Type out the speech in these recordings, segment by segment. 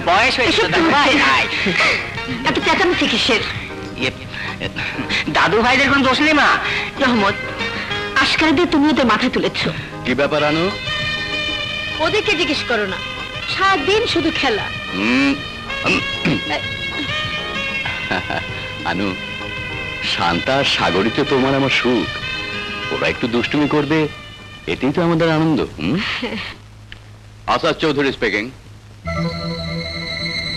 বয়স হয়েছে এত চেঁচামেচি কিসের? দাদু ভাইদের কোন দোষ নেই মা। রহমত, আশকারাদের তুমি ওদের মাথায় তুলেছ। কি ব্যাপার আনু? ওদেরকে জিজ্ঞেস করো না, সারাদিন শুধু খেলা। আনু, শান্তা সাগরিতে তোমার আমার সুখ। ওরা একটু দুষ্টুমি করবে, এতেই তো আমাদের আনন্দ। আসাদ চৌধুরী স্পিকিং।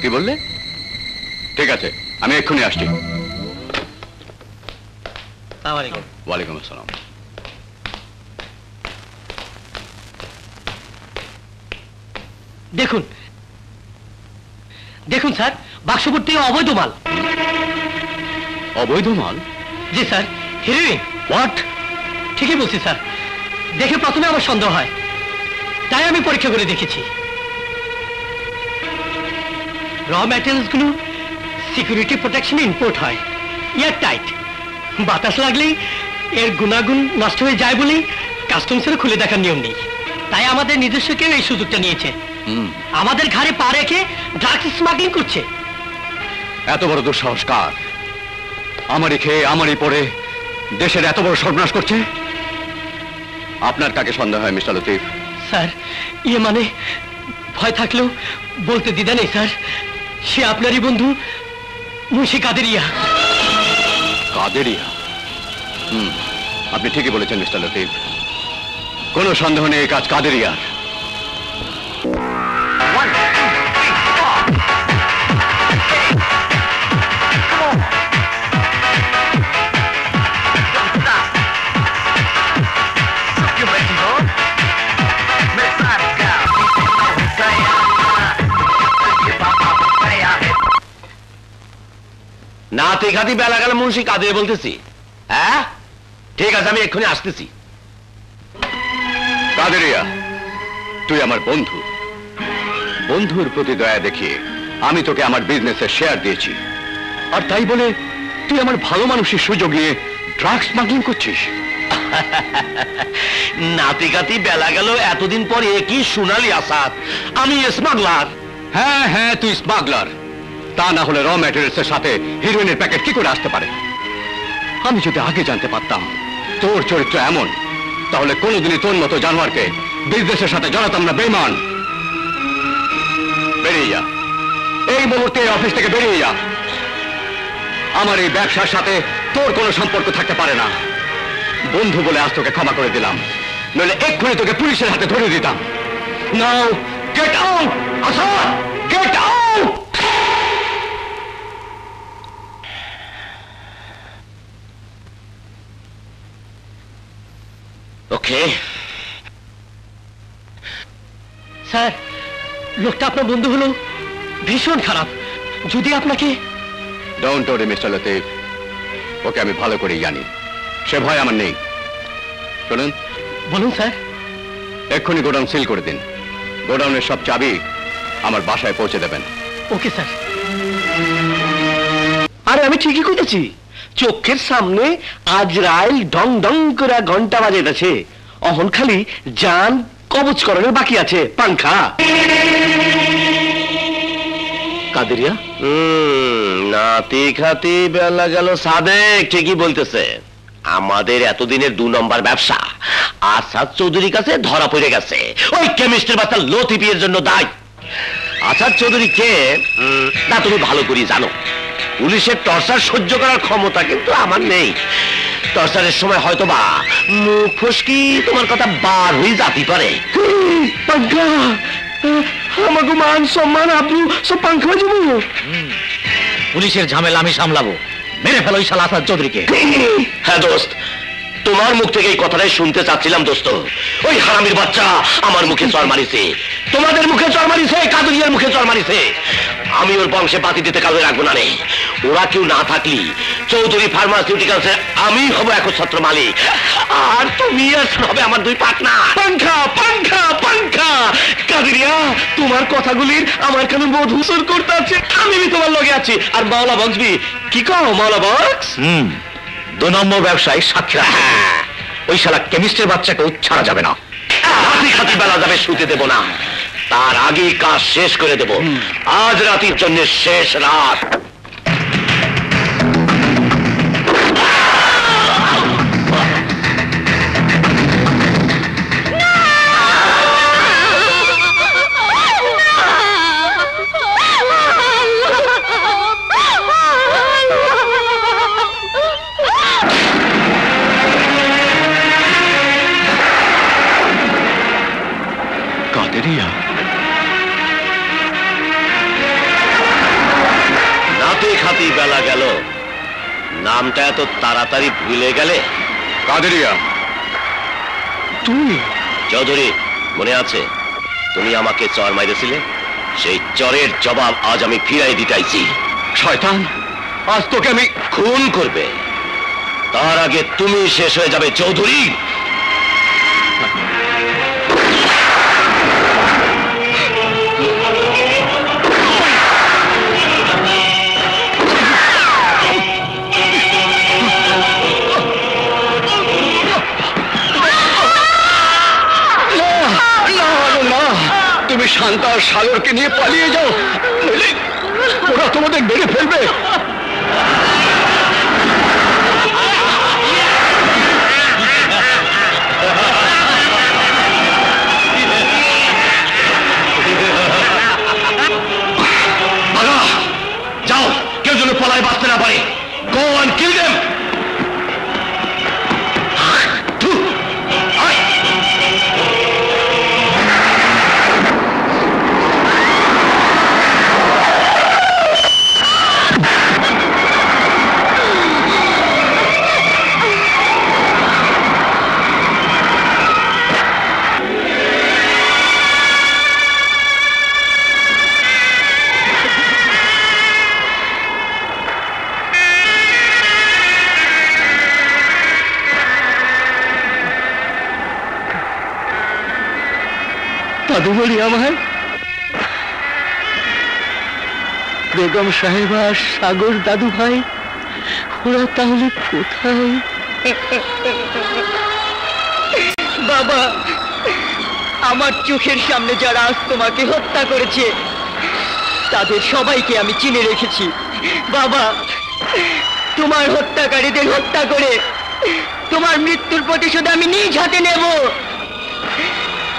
কি বললে? ঠিক আছে, আমি এক্ষুনি আসছি। ওয়ালাইকুম আসসালাম। দেখুন দেখুন স্যার, বাক্স ভর্তি অবৈধ মাল। অবৈধ মাল? জি স্যার, হিরোইন। হোয়াট? ঠিকই বলছি স্যার, দেখে প্রথমে আমার সন্দেহ হয়, তাই আমি পরীক্ষা করে দেখেছি। র ম্যাটেরিয়ালস গুলো সিকিউরিটি প্রোটেকশন ইম্পোর্ট হয়, এয়ার টাইট। বাতাস লাগলেই এর গুণাগুণ নষ্ট হয়ে যায় বলেই কাস্টমসের খুলে দেখার নিয়ম নেই। তাই আমাদের নিজস্ব কেউ এই সুযোগটা নিয়েছে, আমাদের ঘাড়ে পা রেখে ড্রাগস স্মাগলিং করছে। এত বড় দুঃসাহস কার? আমারই খেয়ে আমারই পরে দেশের এত বড় সর্বনাশ করছে। আপনার কাকে সন্দেহ হয় মিস্টার লতিফ? স্যার, ইয়ে মানে ভয় থাকলেও বলতে দ্বিধা নেই স্যার, সে আপনারই বন্ধু মুন্সি কাদেরিয়া। কাদেরিয়া? আপনি ঠিকই বলেছেন মিস্টার লতিফ, কোনো সন্দেহ নেই এই কাজ কাদেরিয়ার। নাতি খাতি বেলা গেলে মুন্সি কাদের বলতেছি? হ্যাঁ ঠিক আছে, আমি এক্ষুনি আসতেছি। কাদেরিয়া, তুই আমার বন্ধু, বন্ধুর প্রতি দয়া দেখিয়ে আমি তোকে আমার বিজনেসের শেয়ার দিয়েছি, আর তাই বলে তুই আমার ভালো মানুষের সুযোগ নিয়ে ড্রাগস স্মাগলিং করছিস? নাতি খাতি বেলা গেল, এতদিন পর একই সোনালি আসাদ, আমি স্মাগলার। হ্যাঁ হ্যাঁ, তুই স্মাগলার। তা না হলে র ম্যাটেরিয়ালসের সাথে হিরোইনের প্যাকেট কি করে আসতে পারে? আমি যদি আগে জানতে পারতাম তোর চরিত্র এমন, তাহলে কোনোদিনই তোর মতো জানোয়ারকে বিজনেসের সাথে জড়াতাম না। বেঈমান, বেরিয়ে যা এই মুহূর্তে, অফিস থেকে বেরিয়ে যা। আমার এই ব্যবসার সাথে তোর কোনো সম্পর্ক থাকতে পারে না। বন্ধু বলে আজ তোকে ক্ষমা করে দিলাম, নইলে এক্ষুনি তোকে পুলিশের হাতে ধরে দিতাম। নাও get out Asad, get out. Okay sir, লোকটা আপনার বন্ধু হলো ভীষণ খারাপ। যদি আপনাকে... ডোন্ট ওরি মিস্টার লতিফ, ওকে আমি ভালো করেই জানি, সে ভয় আমার নেই। শুনুন। বলুন স্যার। এক্ষুনি গোডাউন সিল করে দিন, গোডাউনের সব চাবি আমার বাসায় পৌঁছে দেবেন। Okay sir. আরে আমি ঠিকই করেছি, চোখের সামনে আজরাইল ঢং ঢং করে ঘন্টা বাজাইতেছে, অহন খালি জান কবচ করানোর বাকি আছে। পাংখা কাদেরিয়া? নাতি খাতি বেলা গেল সাদেক ঠিকই বলতেছে, আমাদের এতদিনের 2 নম্বর ব্যবসা আসাদ চৌধুরীর কাছে ধরা পড়ে গেছে। ওই কেমিস্ট্রির বাচ্চা লতিফের জন্য দায়। আসাদ চৌধুরী কে না তুমি ভালো করে জানো। পুলিশের টর্চার সহ্য করার ক্ষমতা কিন্তু আমার নেই। টর্চারের সময় হয়তো বা মুখ ফসকি তোমার কথা বার হয়ে যেতে পারে। আমাকে মান সম্মান আব্রু সব পাঙ্খা যাবো। পুলিশের ঝামেলা আমি সামলাবো, মেরে ফেলো এই শালা আসাদ চৌধুরীকে। হ্যাঁ দোস্ত, তোমার মুখ থেকে এই কথাটাই শুনতে চাচ্ছিলাম দোস্ত। ওই হারামির বাচ্চা আমার মুখে চড় মারিছে, তোমাদের মুখে চড় মারিছে, কাদুরিয়ার মুখে চড় মারিছে। আমি ওর বংশে পাতি দিতে কাজে রাখবো না রে। ওরা কেউ না থাকলি চৌধুরী ফার্মাসিউটিক্যালসে আমি হব একচ্ছত্র মালিক, আর তুমি হবে আমার 2 পার্টনার। পাঙ্খা পাঙ্খা পাঙ্খা। কাদুরিয়া, তোমার কথাগুলির আমার কেন মধুসর করতে আছে। আমি তোমার লগে আছি। আর মাওলা বক্সবি কি কও? মাওলা বক্স 2 নম্বর ব্যবসায় সাক্ষী রাখা, ওই শালা কেমিস্ট্রির বাচ্চাকে ছাড়া যাবে না। রাতি খাতি বেলা যাবে, শুতে দেব না। তার আগেই কাজ শেষ করে দেব। আজ রাতের জন্য শেষ রাত। কাদেরিয়া, নাতে খাতি বেলা গেল, নামটা এত তাড়াতাড়ি ভুলে গেলে? কাদেরিয়া তুই? চৌধুরী, মনে আছে তুমি আমাকে চর মাইরেছিলে? সেই চরের জবাব আজ আমি ফিরাই দিতেছি। শয়তান, আজ তোকে আমি খুন করবে, তার আগে তুমি শেষ হয়ে যাবে চৌধুরী। তুমি শান্তা আর সাগরকে নিয়ে পালিয়ে যাও, নইলে ওরা তোমাদের মেরে ফেলবে। যাও, কেউ যেন পলায় বাঁচতে না পারে। Go and kill them! দাদু বলি আমার, বেগম সাহেবা আর সাগর দাদু ভাই ওরা তাহলে কোথায়? বাবা, আমার চোখের সামনে যারা আজ তোমাকে হত্যা করেছে তাদের সবাইকে আমি চিনে রেখেছি। বাবা, তোমার হত্যাকারীদের হত্যা করে তোমার মৃত্যুর প্রতিশোধ আমি নিজ হাতে নেব।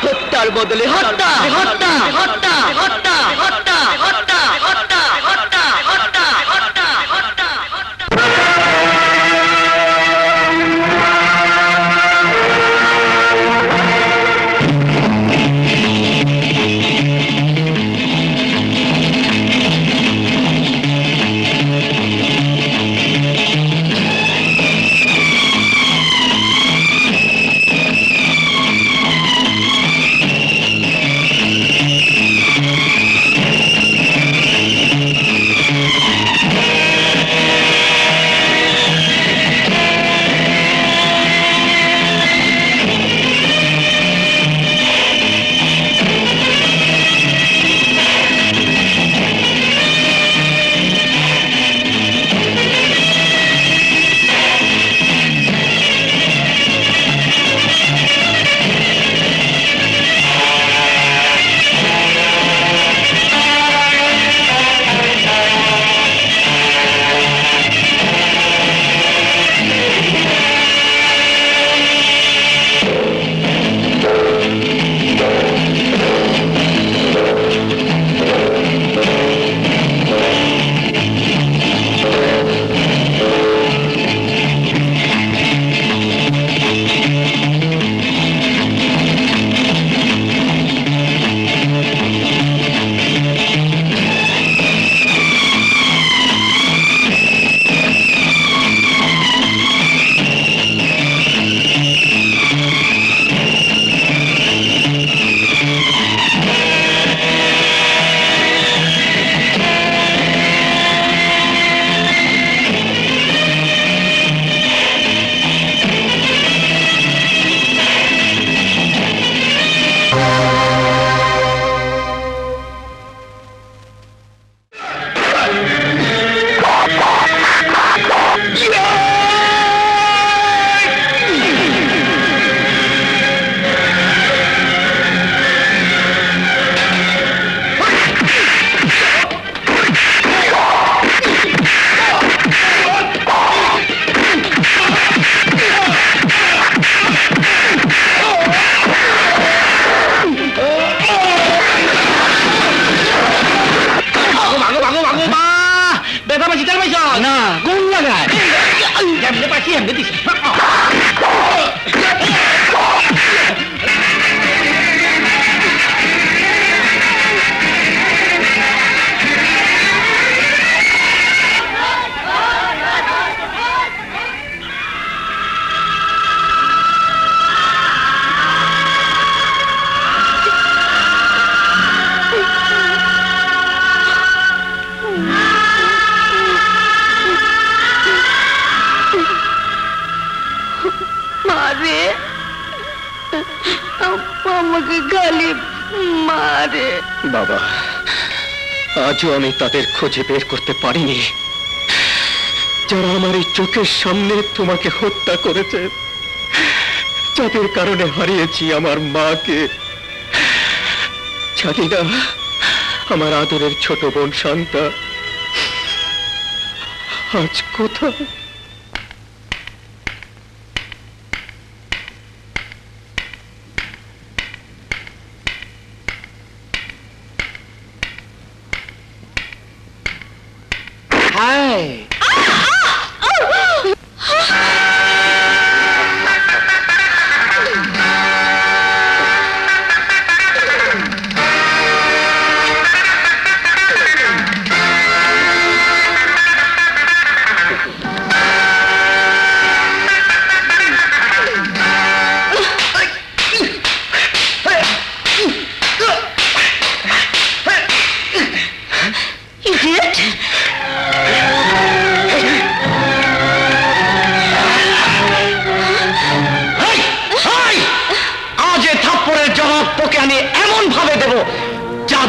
হত্যার বদলে হত্যা, হত্যা, হত্যা, হত্যা, হত্যা, হত্যা, হত্যা, হত্যা, হত্যা, হত্যা, হত্যা, হত্যা। আমাকে খালি মারে। বাবা, আজও আমি তাদের খুঁজে বের করতে পারিনি যারা আমার এই চোখের সামনে তোমাকে হত্যা করেছে, যাদের কারণে হারিয়েছি আমার মাকে। জানি না আমার আদরের ছোট বোন শান্তা আজ কোথায়।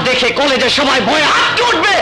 দেখে কলেজের সবাই ভয়ে আটকে উঠবে।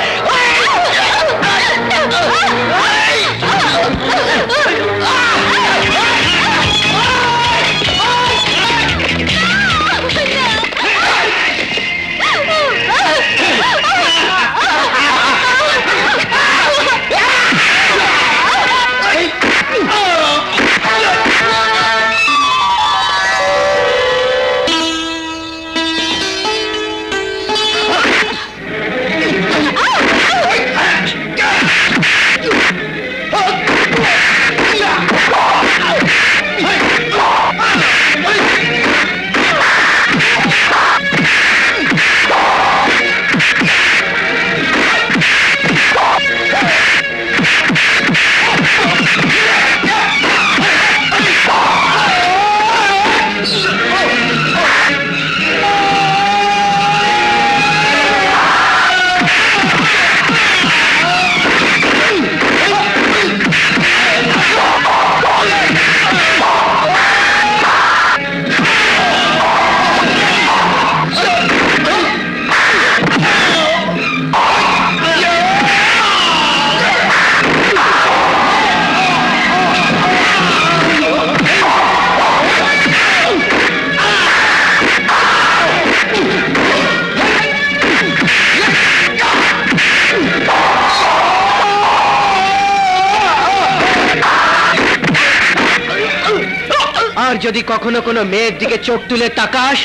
যদি কখনো কোনো মেয়ের দিকে চোখ তুলে তাকাস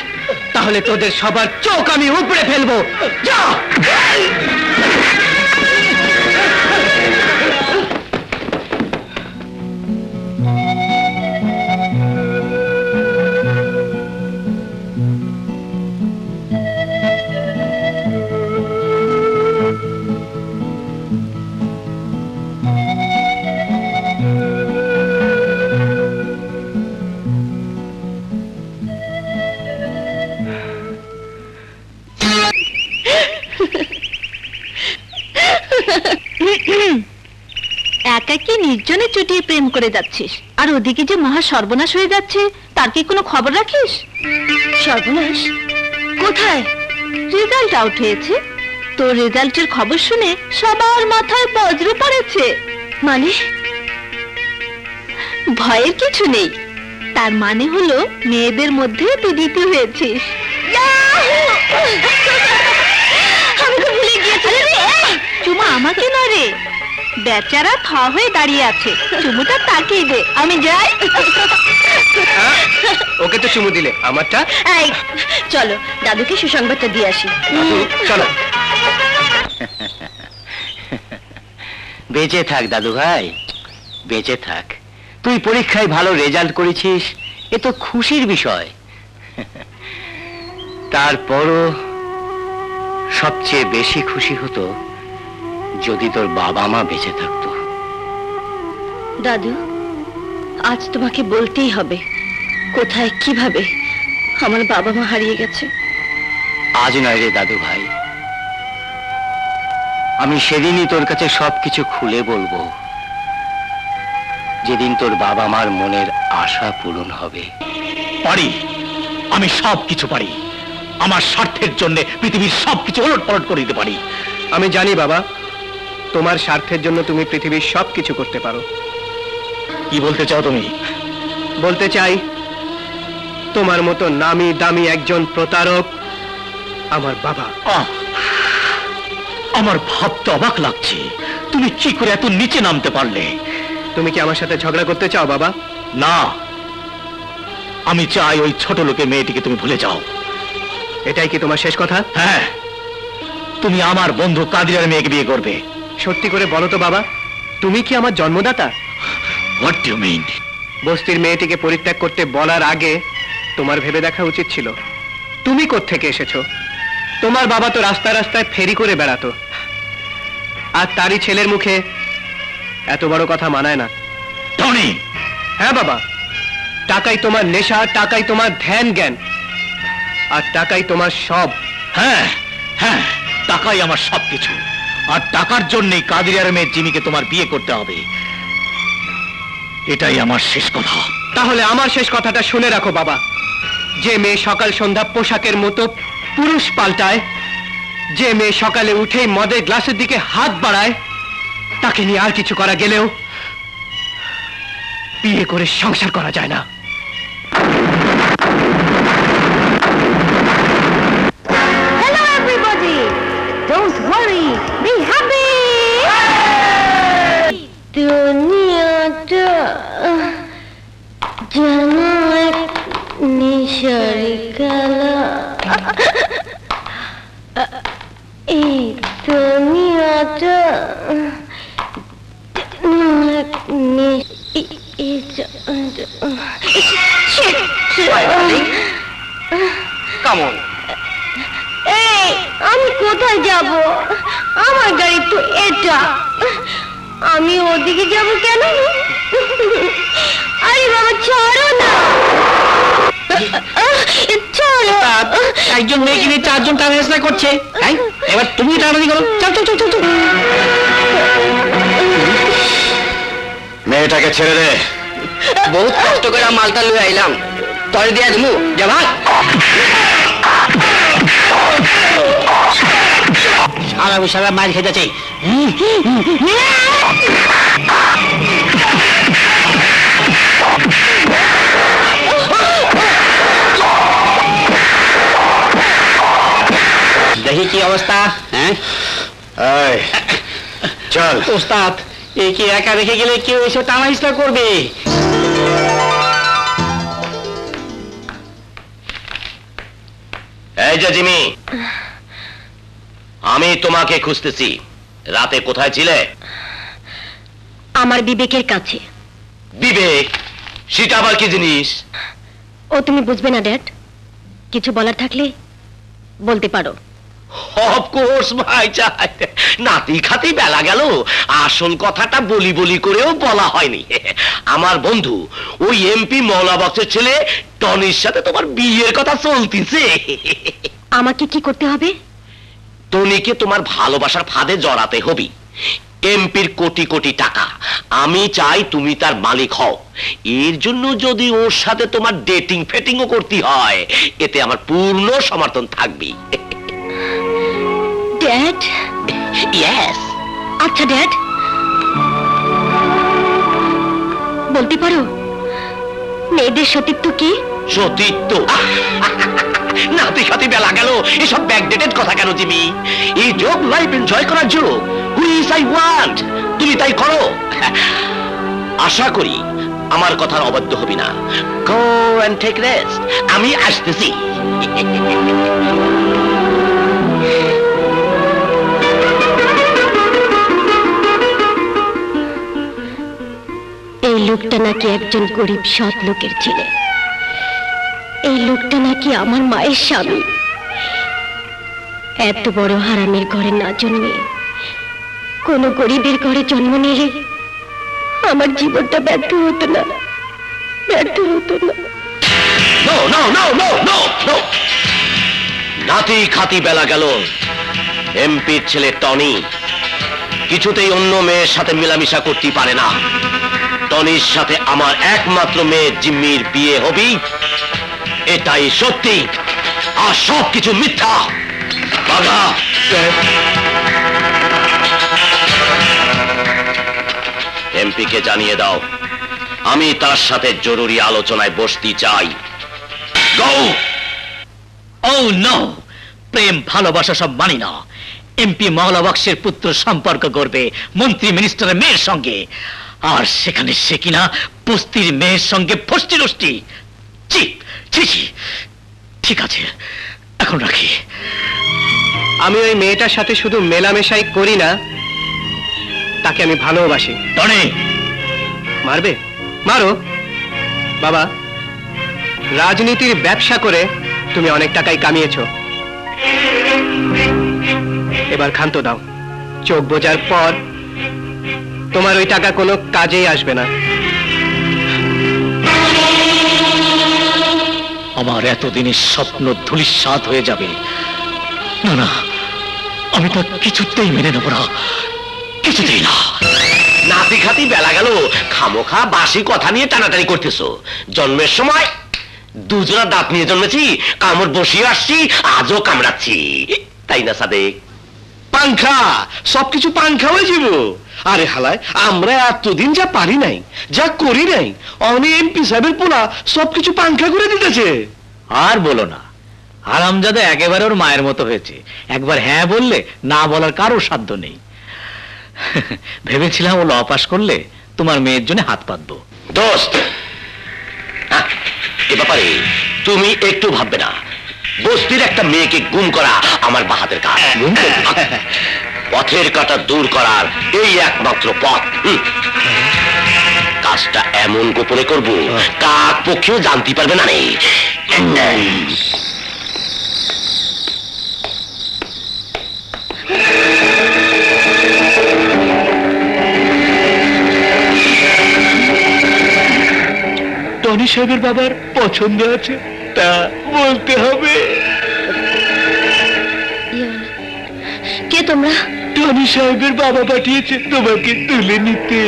তাহলে তোদের সবার চোখ আমি উপড়ে ফেলবো। যা! একাকী নির্জনে চটিয়ে প্রেম করে যাচ্ছিস, আর ওদিকে যে মহা সর্বনাশ হয়ে যাচ্ছে তার কি কোনো খবর রাখিস? সর্বনাশ কোথায়? রেজাল্ট আউট হয়েছে। তোর রেজাল্টের খবর শুনে সবার মাথায় বজ্র পড়েছে। মানে? ভয়ের কিছু নেই, তার মানে হলো মেয়েদের মধ্যে তুই দ্বিতীয় হয়েছিস। আমি তো ভুলে গিয়েছি। চুমা আমাকে না রে, বেচারা থ হয়ে দাঁড়িয়ে আছে, চুমুটা তাকিয়ে দে। আমি যাই। ওকে তো চুমু দিলে, আমারটা? এই চলো দাদুকে সুসংবাদটা দিয়ে আসি। চলো। বেঁচে থাক দাদু ভাই, বেঁচে থাক। তুই পরীক্ষায় ভালো রেজাল্ট করেছিস, এ তো খুশির বিষয়। তারপরও সবচেয়ে বেশি খুশি হতো যদি তোর বাবা মা বেঁচে থাকতো। দাদু, আজ তোমাকে বলতেই হবে কোথায় কিভাবে আমার বাবা মা হারিয়ে গেছে। আজ নয় রে দাদু ভাই, আমি সেদিনই তোর কাছে সবকিছু খুলে বলবো, যেদিন তোর বাবা মার মনের আশা পূরণ হবে। পারি, আমি সব কিছু পারি। আমার স্বার্থের জন্য পৃথিবীর সবকিছু ওলট পালট করে দিতে পারি। আমি জানি বাবা, তোমার স্বার্থের জন্য তুমি পৃথিবীর সবকিছু করতে পারো। কি বলতে চাও তুমি? বলতে চাই, তোমার মতো নামি দামি একজন প্রতারক আমার বাবা। আমার ভাবতে অবাক লাগছে, তুমি কি করে এত নিচে নামতে পারলে? তুমি কি আমার সাথে ঝগড়া করতে চাও বাবা? না, আমি চাই ওই ছোট লোকের মেয়েটিকে তুমি ভুলে যাও। এটাই কি তোমার শেষ কথা? হ্যাঁ, তুমি আমার বন্ধু কাদিরের মেয়েকে বিয়ে করবে। সত্যি করে বলো তো বাবা, তুমি কি আমার জন্মদাতা? What do you mean? বস্তির মেয়েটিকে পরিত্যাগ করতে বলার আগে তোমার ভেবে দেখা উচিত ছিল তুমি কোত্থেকে এসেছো। তোমার বাবা তো রাস্তায় রাস্তায় ফেরি করে বেড়াতো, আর তারই ছেলের মুখে এত বড় কথা মানায় না। টনি! হ্যাঁ বাবা, টাকাই তোমার নেশা, টাকাই তোমার ধ্যান জ্ঞান, আর টাকাই তোমার সব। হ্যাঁ হ্যাঁ, টাকাই আমার সবকিছু, আর টাকার জন্যই কাদিরের মেয়ে জিমিকে তোমার বিয়ে করতে হবে। এটাই আমার শেষ কথা। তাহলে আমার শেষ কথাটা শুনে রাখো বাবা, যে মেয়ে সকাল সন্ধ্যা পোশাকের মতো পুরুষ পাল্টায়, যে মেয়ে সকালে উঠেই মদের গ্লাসের দিকে হাত বাড়ায়, তাকে নিয়ে আর কিছু করা গেলেও বিয়ে করে সংসার করা যায় না। Hello everybody! Don't worry, be happy! দুনিয়াটা যেন এক নেশার খেলা, এই দুনিয়াটা এক কামন, এই আমি কোথায় যাব? আমার গাড়ি তো এটা, আমি ওদিকে যাব কেন? আরে বাবা ছাড়ো না, ছাড়ো। একজন মেয়েকে নিয়ে চারজন টানাহেসরা করছে, এবার তুমি টানানি করো। চল চল চল চল চল। মেয়েটাকে ছেড়ে দে। বহুত কষ্ট করে মালটা লুয়ে আইলাম, তরে দিয়া দিমু যে ভাগ। সারা বিশালা মার খেয়ে যাচ্ছে। দেখি কি অবস্থা। হ্যাঁ চল। ওস্তাদ, একে একা রেখে গেলে কেউ এসে টানাহিসা করবে। এই যে জিমি, আমি তোমাকে খুঁজতেছি। রাতে কোথায় ছিলে? আমার বিবেকের কাছে। বিবেক? সেটা আবার কি জিনিস? ও তুমি বুঝবে না ড্যাড, কিছু বলার থাকলে বলতে পারো। অফকোর্স ভাই, চাই নাতি খাতি বেলা গেল, আসল কথাটা বলি বলি করেও বলা হয়নি। আমার বন্ধু ওই এমপি মৌলাবক্সের ছেলে টনির সাথে তোমার বিয়ের কথা চলতিছে। আমাকে কি করতে হবে? টনিকে তোমার ভালোবাসার ফাঁদে জড়াতে হবে। এমপির কোটি কোটি টাকা, আমি চাই তুমি তার মালিক হও। এর জন্য যদি ওর সাথে তোমার ডেটিং ফেটিংও করতে হয়, এতে আমার পূর্ণ সমর্থন থাকবে। ড্যাড? ইয়েস। আচ্ছা ড্যাড, বলতে পারো মেয়েদের সতীত্ব কি? সতীত্ব? নাতি সাথে বেলা গেল, এসব ব্যাকডেটেড কথা কেন জিমি? এই যোগ লাইফ এনজয় করার যোগ। হুইচ আই ওয়ান্ট, তুমি তাই করো। আশা করি আমার কথার অবাধ্য হবি না। গো এন্ড টেক রেস্ট, আমি আসতেছি। এই লোকটা নাকি একজন গরিব সৎ লোকের ছেলে, এই লোকটা নাকি আমার মায়ের স্বামী। এত বড় হারামের ঘরে না জন্মে কোন গরিবের ঘরে জন্ম নিলে আমার জীবনটা ব্যর্থ হতো না, ব্যর্থ হতো না। No no no no no no, নাতি খাতি বেলা গেল। এমপির ছেলে টনি কিছুতেই অন্য মেয়ের সাথে মেলামেশা করতে পারে না। টনির সাথে আমার একমাত্র মেয়ে জিম্মির বিয়ে হবি, এটাই সত্যি। আর সব কিছু মিথ্যা। বাঘা, এমপিকে জানিয়ে দাও আমি তার সাথে জরুরি আলোচনায় বসতে চাই। গো। ও নো, প্রেম ভালোবাসা সব মানি না। এমপি মহলাবক্সের পুত্র সম্পর্ক করবে মন্ত্রী মিনিস্টারের মেয়ের সঙ্গে, আর সেখানে সে কিনা বস্তির মেয়ের সঙ্গে ফষ্টি নষ্টি। ছি ছি ছি। ঠিক আছে, এখন রাখি। আমি ওই মেয়েটার সাথে শুধু মেলামেশাই করি না, তাকে আমি ভালোবাসি। টনি, মারবে? মারো বাবা, রাজনীতির ব্যবসা করে তুমি অনেক টাকাই কামিয়েছো, এবার ক্ষান্ত দাও। চোখ বোঝার পর তোমার ওই টাকা কোনো কাজেই আসবে না। আমার এতদিনের স্বপ্ন ধূলিসাৎ হয়ে যাবে। না না, আমি তা কিছুতেই মেনে নেব না, কিছুতেই না। নাতি খাতি বেলা গেল, খামোখা বাসি কথা নিয়ে টানাটানি করতেছো। জন্মের সময় দুজনা দাঁত নিয়ে জন্মেছি, কামড় বসিয়ে আসছি, আজও কামড়াচ্ছি, তাই না সাদেক? পাংখা, সবকিছু পাংখা হয়ে যাব। আরে হালায়, আমরা এতদিন যা পারি নাই, যা করি নাই, অনেক এমপি সাহেবের পোলা সবকিছু পাংখা করে দিতেছে। আর বলো না, হারামজাদা একেবারে ওর মায়ের মতো হয়েছে। একবার হ্যাঁ বললে না বলার কারো সাধ্য নেই। ভেবেছিলাম ও ল পাস করলে তোমার মেয়ের জন্য হাত পাতবো। দোস্ত, এ ব্যাপারে তুমি একটু ভাববে না। বস্তির একটা মেয়েকে গুম করা আমার বাহাতের কাজ। পথের কাঁটা দূর করার এই একমাত্র পথ। কাজটা এমন গোপনে করব, কাক পক্ষেও জানতে পারবে না। নেই টনি সাহেবের বাবার পছন্দ আছে, তা বলতে হবে। কে তোমরা? টনি সাহেবের বাবা পাঠিয়েছে তোমাকে তুলে নিতে।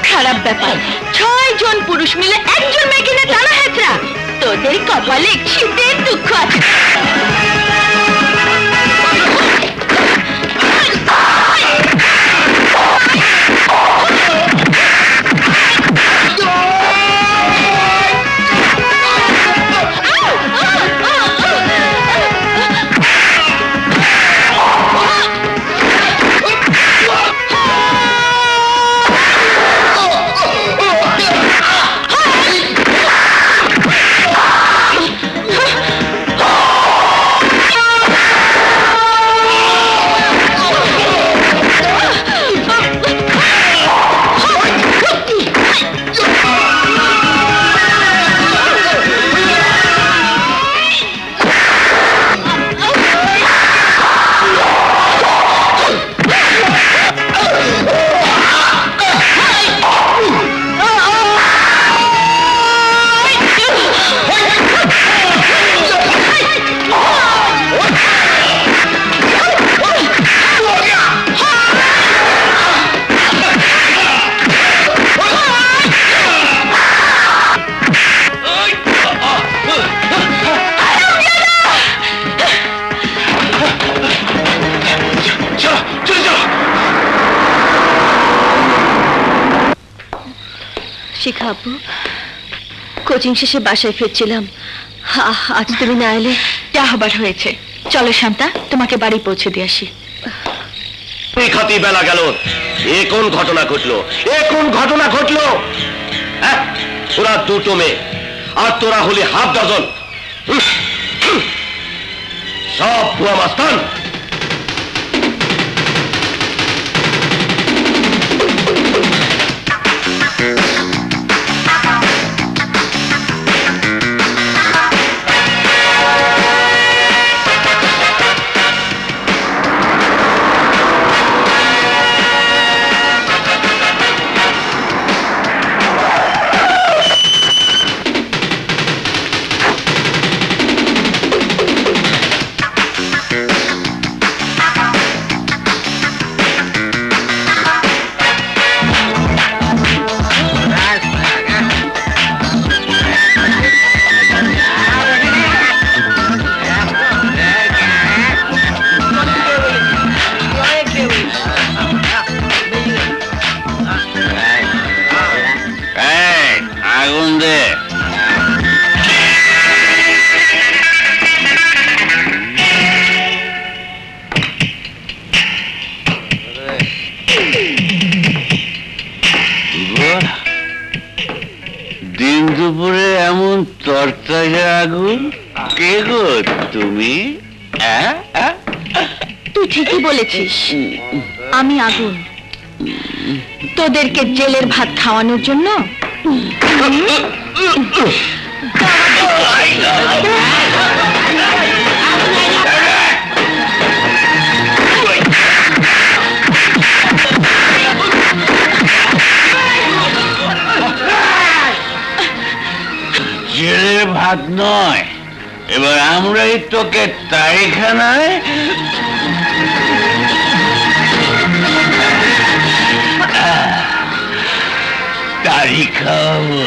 খারাপ ব্যাপার, 6 জন পুরুষ মিলে একজন মেয়েকে নিয়ে টানা হেঁচড়া। তোদের কপালে শীতের দুঃখ আছে। শিখা আপু, কোচিং শেষে বাসায় ফিরছিলাম, আজ তুমি না এলে। যা হবার হয়েছে, চলো শান্তা, তোমাকে বাড়ি পৌঁছে দিয়ে আসি। খাতি বেলা গেল, এ কোন ঘটনা ঘটলো? এ কোন ঘটনা ঘটলো? হ্যাঁ, ওরা দুটো মেয়ে আর তোরা হলি হাফ ডজন। সব ভুয়া মাস্তান। দুপুরে এমন তরতাজা আগুন? কে গো তুমি? তুই ঠিকই বলেছিস, আমি আগুন। তোদেরকে জেলের ভাত খাওয়ানোর জন্য জেলের ভাত নয়, এবার আমরাই তোকে তাইখানায় তারি খাওয়াবো।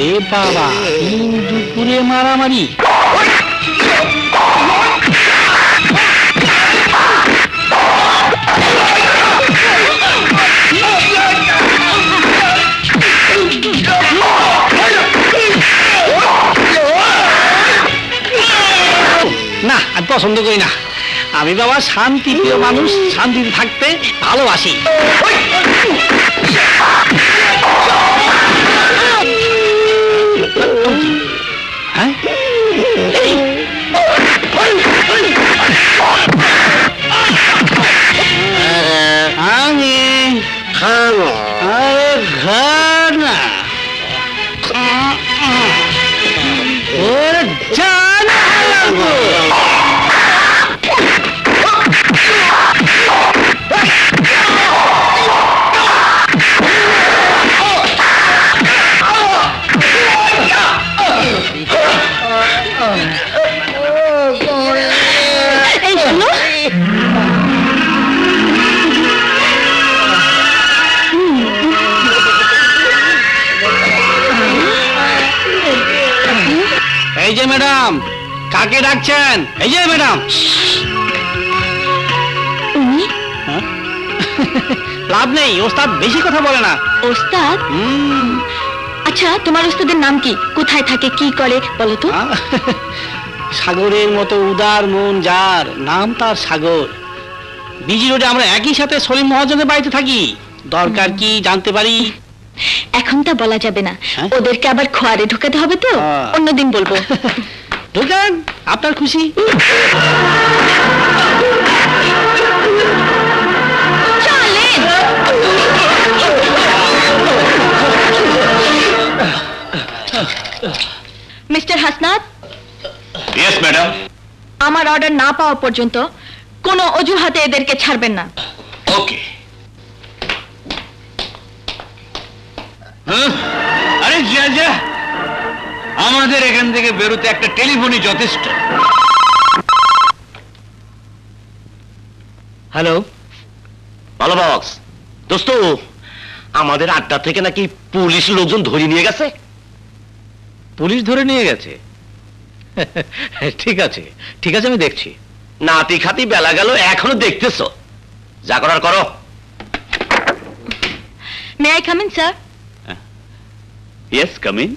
এ বাবা, দুপুরে মারামারি! না, আমি পছন্দ করি না। আমি বাবা শান্তি প্রিয় মানুষ, শান্তিতে থাকতে ভালোবাসি। হ্যাঁ, আমি খাবো। আরে খানা ওরে জানা লাগবো। এই শোনো, এই যে ম্যাডাম, কাকে ডাকছেন? এই যে ম্যাডাম। উনি লাভ নেই, ওস্তাদ বেশি কথা বলে না। ওস্তাদ? আচ্ছা, তোমার ওস্তাদের নাম কি, কোথায় থাকে, কি করে বলো তো? সাগরের মতো উদার মন যার, নাম তার সাগর। বিজি রোডে আমরা একই সাথে সলিম মহাজনের বাড়িতে থাকি। দরকার কি জানতে পারি? এখন তা বলা যাবে না, হ্যাঁ? ওদেরকে আবার খোয়ারে ঢোকাতে হবে তো, অন্যদিন বলবো। ঢোকান, আপনার খুশি। চলেন। Mister Hasnat, yes madam. আমার অর্ডার না পাওয়া পর্যন্ত কোনো অজুহাতে এদেরকে ছাড়বেন না। ওকে। আরে যা যা, আমাদের এখান থেকে বেরোতে একটা টেলিফোনই যথেষ্ট। হ্যালো, ভালো বক্স দোস্ত, আমাদের আড্ডা থেকে নাকি পুলিশ লোকজন ধরে নিয়ে গেছে। পুলিশ ধরে নিয়ে গেছে? ঠিক আছে ঠিক আছে, আমি দেখছি। নাতি খাতি বেলা গেল, এখনো দেখতেছ? যা করার করো। May I come in sir? Yes, come in.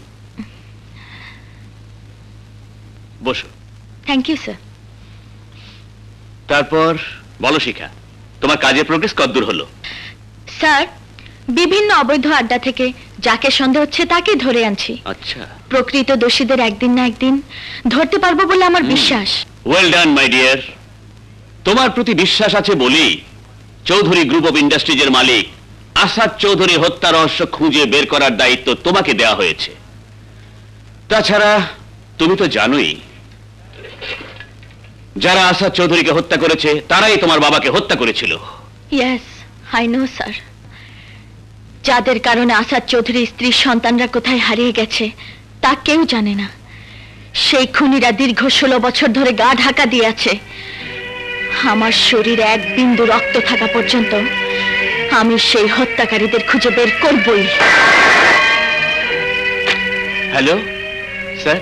বসো। Thank you sir. তারপর বলো শিখা, তোমার কাজের প্রোগ্রেস কতদূর হলো? স্যার, বিভিন্ন অবৈধ আড্ডা থেকে যাকে সন্দেহ হচ্ছে তাকে ধরে আনছি। আচ্ছা, প্রকৃত দোষীদের একদিন না একদিন ধরতে পারবো বলে আমার বিশ্বাস। Well done my dear. তোমার প্রতি বিশ্বাস আছে বলি চৌধুরী গ্রুপ অফ ইন্ডাস্ট্রিজের মালিক আসাদ চৌধুরী হত্যা রহস্য খুঁজে বের করার দায়িত্ব তোমাকে দেওয়া হয়েছে। তাছাড়া তুমি তো জানোই, যারা আসাদ চৌধুরীকে হত্যা করেছে তারাই তোমার বাবাকে হত্যা করেছিল। Yes, I know sir. যাদের কারণে আসাদ চৌধুরীর স্ত্রীর সন্তানরা কোথায় হারিয়ে গেছে তা কেউ জানে না। সেই খুনিরা দীর্ঘ 16 বছর ধরে গা ঢাকা দিয়ে আছে। আমার শরীরে এক বিন্দু রক্ত থাকা পর্যন্ত আমি সেই হত্যাকারীদের খুঁজে বের করবই। Hello sir.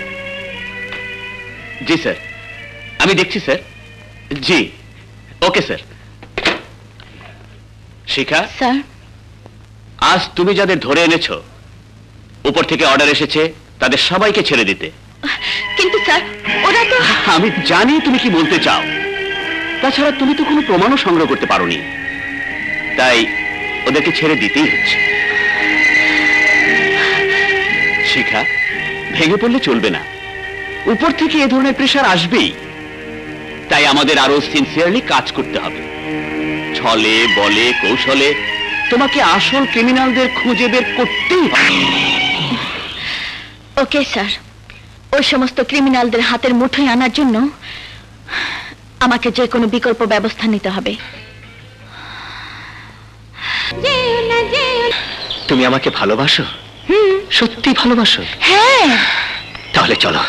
জি স্যার, আমি দেখছি স্যার। জি, ওকে স্যার। শিখা, স্যার, আজ তুমি যাদের ধরে এনেছো, উপর থেকে অর্ডার এসেছে তাদের সবাইকে ছেড়ে দিতে। কিন্তু স্যার ওরা তো... আমি জানি তুমি কি বলতে চাও, তাছাড়া তুমি তো কোনো প্রমাণও সংগ্রহ করতে পারোনি, তাই ওদেরকে ছেড়ে দিতেই হচ্ছে। শিখা, ভেঙে পড়লে চলবে না, উপর থেকে এ ধরনের প্রেশার আসবেই। তাই আমাদের আরো সিনসিয়ারলি কাজ করতে হবে। ছলে বলে কৌশলে তোমাকে আসল ক্রিমিনালদের খুঁজে বের করতেই হবে। ওকে স্যার, ওই সমস্ত ক্রিমিনালদের হাতের মুঠোয় আনার জন্য আমাকে যে কোনো বিকল্প ব্যবস্থা নিতে হবে। তুমি আমাকে ভালোবাসো? সত্যি ভালোবাসো? হ্যাঁ। তাহলে চলো।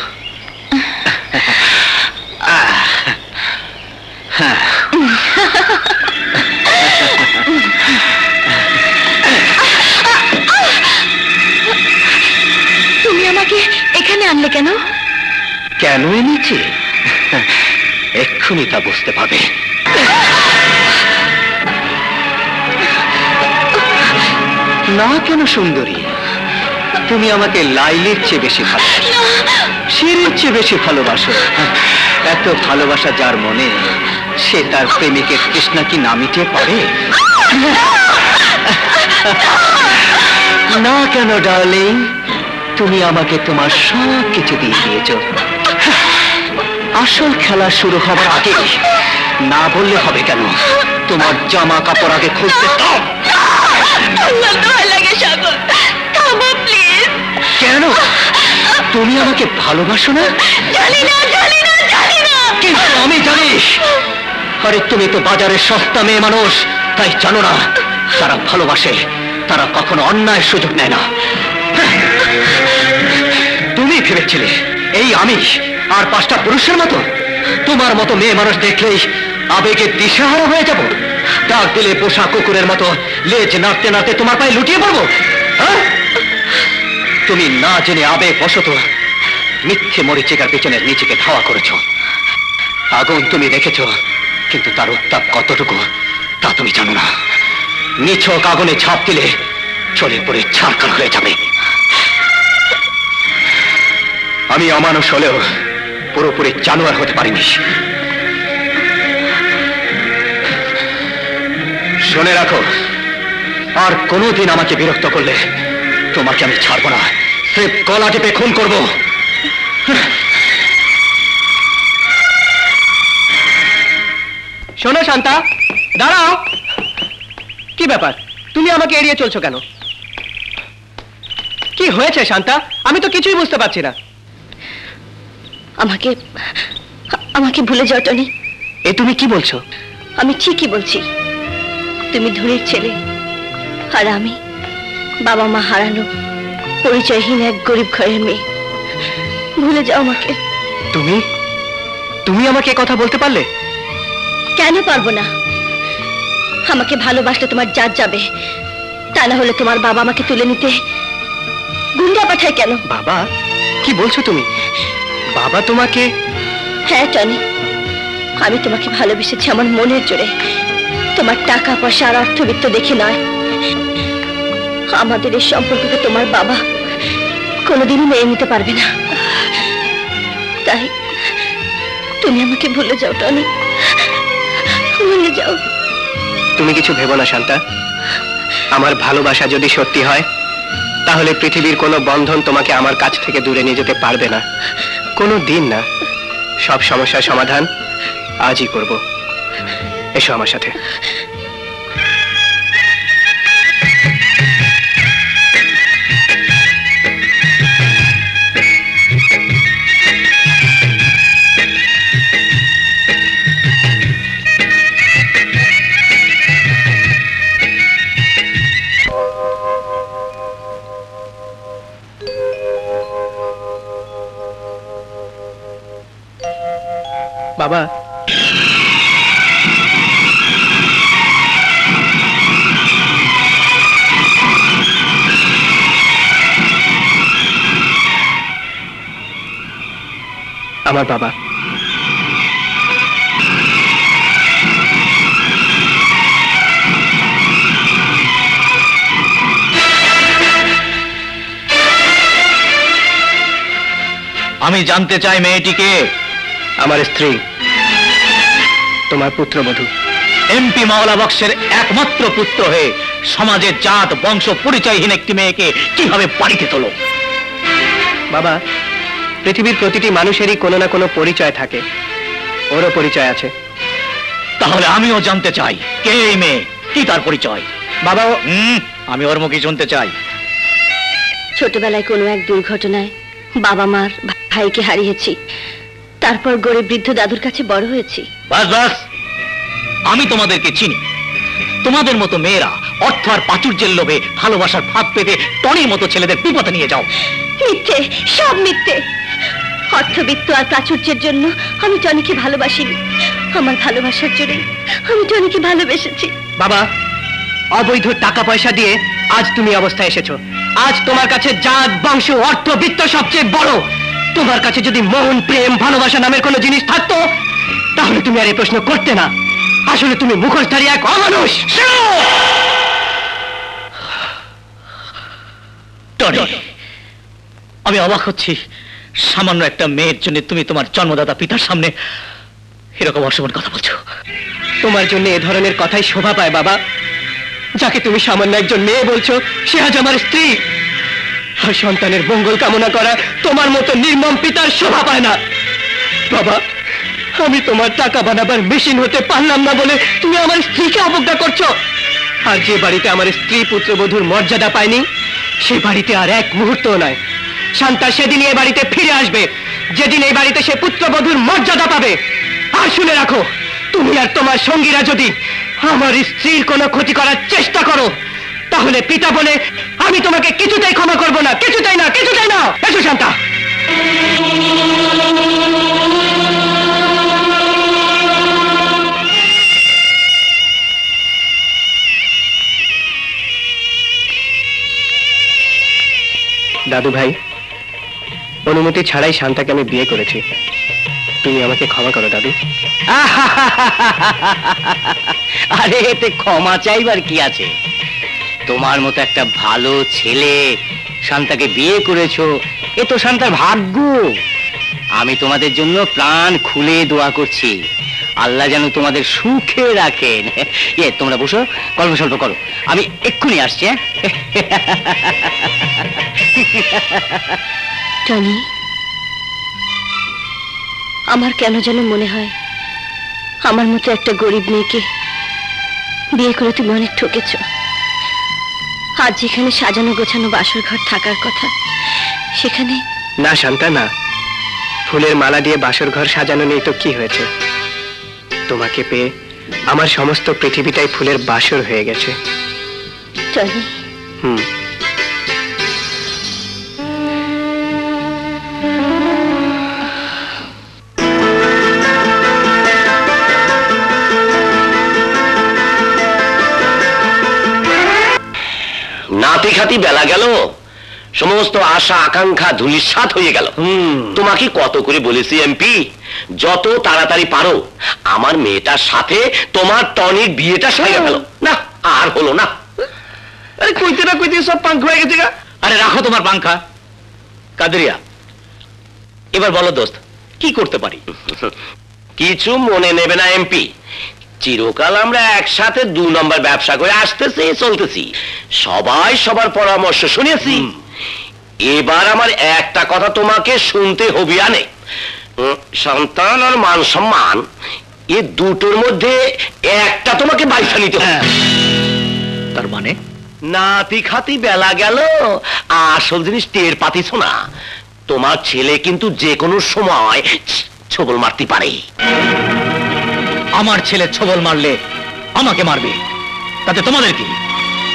তুমি আমাকে এখানে আনলে কেন? কেন এনেছি এক্ষুনি তা বুঝতে পাবে। না কেন সুন্দরী, তুমি আমাকে লাইলির চেয়ে বেশি ভালোবাসো, শিরির চেয়ে বেশি ভালোবাসো। এত ভালোবাসা যার মনে, সে তার প্রেমিকের তৃষ্ণা কি না মিটিয়ে পারে? না কেন ডার্লিং, তুমি আমাকে তোমার সব কিছু দিয়ে দিয়েছ। আসল খেলা শুরু হবার আগে না বললে হবে কেন? তোমার জামা কাপড় আগে খুলতে দাও। কেন? তুমি আমাকে ভালোবাসো না? কিন্তু আমি জানি। আরে তুমি তো বাজারের সস্তা মেয়ে মানুষ, তাই জানো না যারা ভালোবাসে তারা কখনো অন্যায়ের সুযোগ নেয় না। তুমি ভেবেছিলে এই আমি আর 5টা পুরুষের মতো তোমার মতো মেয়ে মানুষ দেখলেই আবেগে দিশাহারা হয়ে যাব, ডাক দিলে পোষা কুকুরের মতো লেজ নাড়তে নাড়তে তোমার পায়ে লুটিয়ে পড়বো? তুমি না জেনে আবেগ বশত মিথ্যে মরিচিকার পেছনে নিজেকে ধাওয়া করেছ। আগুন তুমি দেখেছ, কিন্তু তার উত্তাপ কতটুকু তা তুমি জানো না। নিছক আগুনে ছাপ দিলে চলে পড়ে ছারখার হয়ে যাবে। আমি অমানুষ হলেও পুরোপুরি জানোয়ার হতে পারিনি। শুনে রাখো, আর কোনোদিন আমাকে বিরক্ত করলে তোমাকে আমি ছাড়বো না, স্রেফ গলা টিপে খুন করবো। শোনো শান্তা, দাঁড়াও। কি ব্যাপার, তুমি আমাকে এড়িয়ে চলছো কেন? কি হয়েছে শান্তা? আমি তো কিছুই বুঝতে পারছি না। আমাকে আমাকে ভুলে যাও টনি। এ তুমি কি বলছো? আমি ঠিকই বলছি। তুমি ধনীর ছেলে, আর আমি বাবা মা হারানো পরিচয়হীন এক গরিব ঘরের মেয়ে। ভুলে যাও আমাকে। তুমি তুমি আমাকে এ কথা বলতে পারলে? কেন পারবো না? আমাকে ভালোবাসলে তোমার জাত যাবে, তা না হলে তোমার বাবা আমাকে তুলে নিতে গুন্ডা পাঠায় কেন? বাবা? কি বলছো তুমি? বাবা তোমাকে? হ্যাঁ টনি, আমি তোমাকে ভালোবেসেছি আমার মনের জোরে, তোমার টাকা পয়সা আর অর্থবিত্ত দেখে নয়। আমাদের এই সম্পর্ককে তোমার বাবা কোনোদিনই মেনে নিতে পারবে না। তাই তুমি আমাকে ভুলে যাও টনি, ভুলে যাও। তুমি কিছু ভেবো না শান্তা। আমার ভালোবাসা যদি সত্যি হয়, তাহলে পৃথিবীর কোনো বন্ধন তোমাকে আমার কাছ থেকে দূরে নিয়ে যেতে পারবে না, কোনো দিন না। সব সমস্যার সমাধান আজই করব। এসো আমার সাথে। বাবা, আমার বাবা। আমি জানতে চাই মেয়েটিকে। আমার স্ত্রী, তোমার পুত্রবধূ। এমপি মহলা বক্সের একমাত্র পুত্র হয়ে সমাজের জাত বংশ পরিচয়হীন একটি মেয়েকে কিভাবে বাড়িতে তোলো? বাবা, পৃথিবীর প্রতিটি মানুষেরই কোনো না কোনো পরিচয় থাকে, ওরও পরিচয় আছে। তাহলে আমিও জানতে চাই, কে এই মেয়ে, কি তার পরিচয়? বাবা, আমি ওর মুখে শুনতে চাই। ছোটবেলায় কোনো এক দুর্ঘটনায় বাবা মার ভাইকে হারিয়েছি, তারপর গরিব বৃদ্ধ দাদুর কাছে বড় হয়েছি। বাস বাস, আমি তোমাদেরকে চিনি। তোমাদের মতো মেয়েরা অর্থ আর প্রাচুর্যের লোভে ভালোবাসার ফাঁদ পেতে টনির মতো ছেলেদের বিপদে নিয়ে যাও। মিথ্যে, সব মিথ্যে। অর্থবিত্ত আর প্রাচুর্যের জন্য আমি টনিকে ভালোবাসিনি, আমার ভালোবাসার জন্যই আমি টনিকে ভালোবেসেছি। বাবা, অবৈধ টাকা পয়সা দিয়ে আজ তুমি অবস্থায় এসেছো। আজ তোমার কাছে জাত বংশ অর্থ বিত্ত সবচেয়ে বড়। তোমার কাছে যদি মন প্রেম ভালোবাসা নামের কোনো জিনিস থাকতো, তাহলে তুমি আর এই প্রশ্ন করতে না। আসলে তুমি মুখোশধারী এক অমানুষ। টনি, আমি অবাক হচ্ছি, সামান্য একটা মেয়ের জন্য তুমি তোমার জন্মদাতা পিতার সামনে এরকম অসমান কথা বলছো। তোমার জন্য এ ধরনের কথাই শোভা পায় বাবা। যাকে তুমি সামান্য একজন মেয়ে বলছো, সে আজ আমার স্ত্রী। আর সন্তানের মঙ্গল কামনা করা তোমার মতো নির্মম পিতার শোভা পায় না। বাবা, আমি তোমার টাকা বানাবার মেশিন হতে পারলাম না বলে তুমি আমার স্ত্রীকে অবজ্ঞা করছো। আর যে বাড়িতে আমার স্ত্রী পুত্রবধূর মর্যাদা পায়নি, সে বাড়িতে আর এক মুহূর্ত নয়। শান্তা সেদিনই এ বাড়িতে ফিরে আসবে, যেদিন এই বাড়িতে সে পুত্রবধূর মর্যাদা পাবে। আর শুনে রাখো, তুমি আর তোমার সঙ্গীরা যদি আমার স্ত্রীর কোনো ক্ষতি করার চেষ্টা করো, তাহলে পিতা বলে আমি তোমাকে কিছুতেই ক্ষমা করব না। কিছুতেই না, কিছুতেই না। এসো শান্তা। দাদু ভাই, অনুমতি ছাড়াই শান্তাকে আমি বিয়ে করেছি। তুমি আমাকে ক্ষমা করো দাদু। আরে এতে ক্ষমা চাইবার কি আছে? তোমার মতো একটা ভালো ছেলে শান্তাকে বিয়ে করেছো, এ তো শান্তার ভাগ্য। আমি তোমাদের জন্য প্রাণ খুলে দোয়া করছি, আল্লাহ যেন তোমাদের সুখে রাখেন। তোমরা বসো, গল্প সল্প করো, আমি এক্ষুনি আসছি। টনি, আমার কেন যেন মনে হয় আমার মতো একটা গরিব মেয়েকে বিয়ে করে তুমি অনেক ঠকেছ। আজ যেখানে সাজানো গোছানো বাসর ঘর থাকার কথা, সেখানে না শান্তা, না। ফুলের মালা দিয়ে বাসর ঘর সাজানো নেই তো কি হয়েছে? তোমাকে পেয়ে আমার সমস্ত পৃথিবীটাই ফুলের বাসর হয়ে গেছে। টনি, নাতি খাতি বেলা গেল, সমস্ত আশা আকাঙ্ক্ষা ধূলিসাৎ হয়ে গেল। তোমাকে কত করে বলেছি এমপি, যত তাড়াতাড়ি পারো আমার মেয়েটার সাথে তোমার টনির বিয়েটা সারিয়ে ফেলো। না, আর হলো না। আরে কইতে না কইতে সব পাঙ্খ হয়ে গেছে গা। আরে রাখো তোমার পাংখা। কাদেরিয়া, এবার বলো দোস্ত, কি করতে পারি? কিছু মনে নেবে না এমপি, চিরকাল আমরা একসাথে 2 নম্বর ব্যবসা করে আসতেছি চলতেছি, সবাই সবার পরামর্শ শুনেছি। এবার আমার একটা কথা তোমাকে শুনতে হবে। আনে সন্তান আর মান সম্মান, এ দুটোর মধ্যে একটা তোমাকে বাইসা নিতে হবে। তার মানে নাতি খাতি বেলা গেল, আসল জিনিস টের পাতিস না। তোমার ছেলে কিন্তু যে কোনো সময় ছবল মারতে পারে। আমার ছেলে ছবল মারলে আমাকে মারবে, তাতে তোমাদের কি?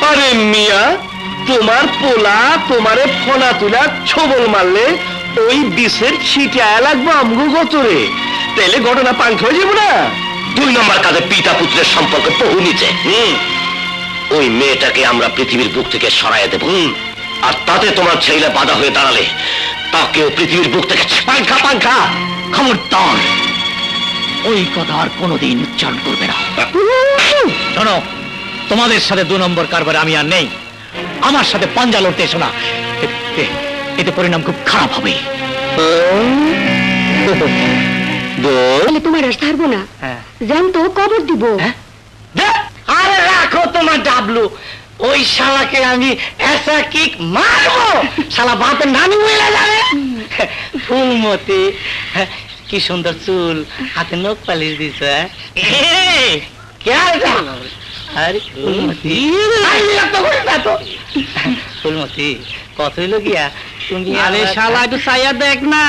আরে মিয়া, তোমার পোলা তোমারে ফোনা তুলা ছবল মারলে ওই বিষের ছিটায় লাগবে আমগো গতরে, তাইলে ঘটনা পাঙ্ক হয়ে যাবো না। 2 নম্বর কাজে পিতা পুত্রের সম্পর্ক বহু নিচে। ওই মেয়েটাকে আমরা পৃথিবীর বুক থেকে সরাইয়া দেব, আর তাতে তোমার ছেলে বাধা হয়ে দাঁড়ালে তাকেও পৃথিবীর বুক থেকে পাঙ্খা পাঙ্খা। খবরদার ওই কথা আর কোনোদিন উচ্চারণ করবে না। শোনো, তোমাদের সাথে 2 নম্বর কারবারে আমি আর নেই। আমার সাথে পাঞ্জা লড়তে এসো না, এতে পরিণাম খুব খারাপ হবে। তাহলে তোমার আর ছাড়বো না, জানতো কবর দিব। আরে রাখো তোমার ডাবলু, ওই শালাকে আমি এসা কিক মারবো, শালা বাপের নানি মিলে যাবে। ফুলমতি, কি সুন্দর চুল, হাতে নখ পালিশ দিছ। আরে ফুলমতি, ফুলমতি কত হইল গিয়া তুমি? আরে শালা একটু চাইয়া দেখ না।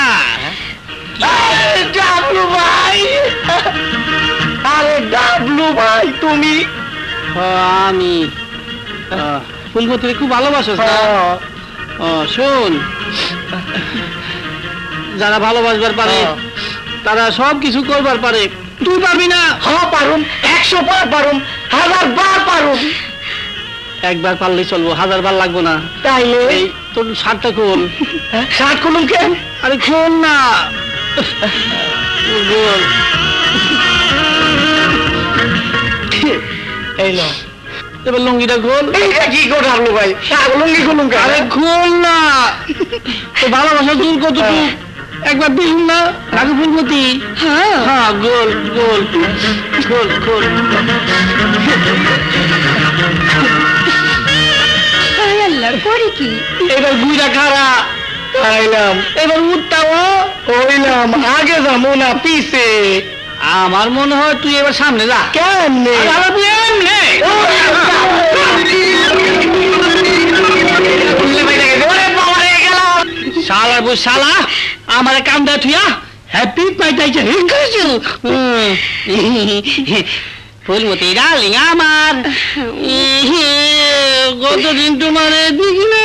ডাবলু ভাই, আরে ডাবলু ভাই তুমি? আমি ফুলমতিকে খুব ভালোবাসো। শোন, যারা ভালোবাসবার পারে তারা সব কিছু করবার পারে, তুই পারবি না? হ্যাঁ পারুম, 100 বার পারুম, 1000 বার পারুম। একবার পারলেই চলবো, 1000 বার লাগবো না। তাইলে এই তোর শার্টটা খোল। শার্ট খুলুম কেন? আরে খোল না, খোল। এই লো, এবার লুঙ্গিটা খোল। এইটা কি করে ডাবলু ভাই? লুঙ্গি খুলুম কেন? আরে খোল না, তো ভালোবাসা দূর কতটুকু একবার দিলুম না? রাখো ফুলমতি। হ্যাঁ গোল গোল গোল গোল। আল্লাহ করি কি? এবার গুইরা খারা খাইলাম, এবার উঠতাও হইলাম, আগে যাবো না পিছে। আমার মনে হয় তুই এবার সামনে যা। কেমনে? শালা বই শালা, আমার কান্দা থুয়া হ্যাপি পাইটাইছে। ফুলমতি ডার্লিং আমার, কতদিন তোমার দেখি না।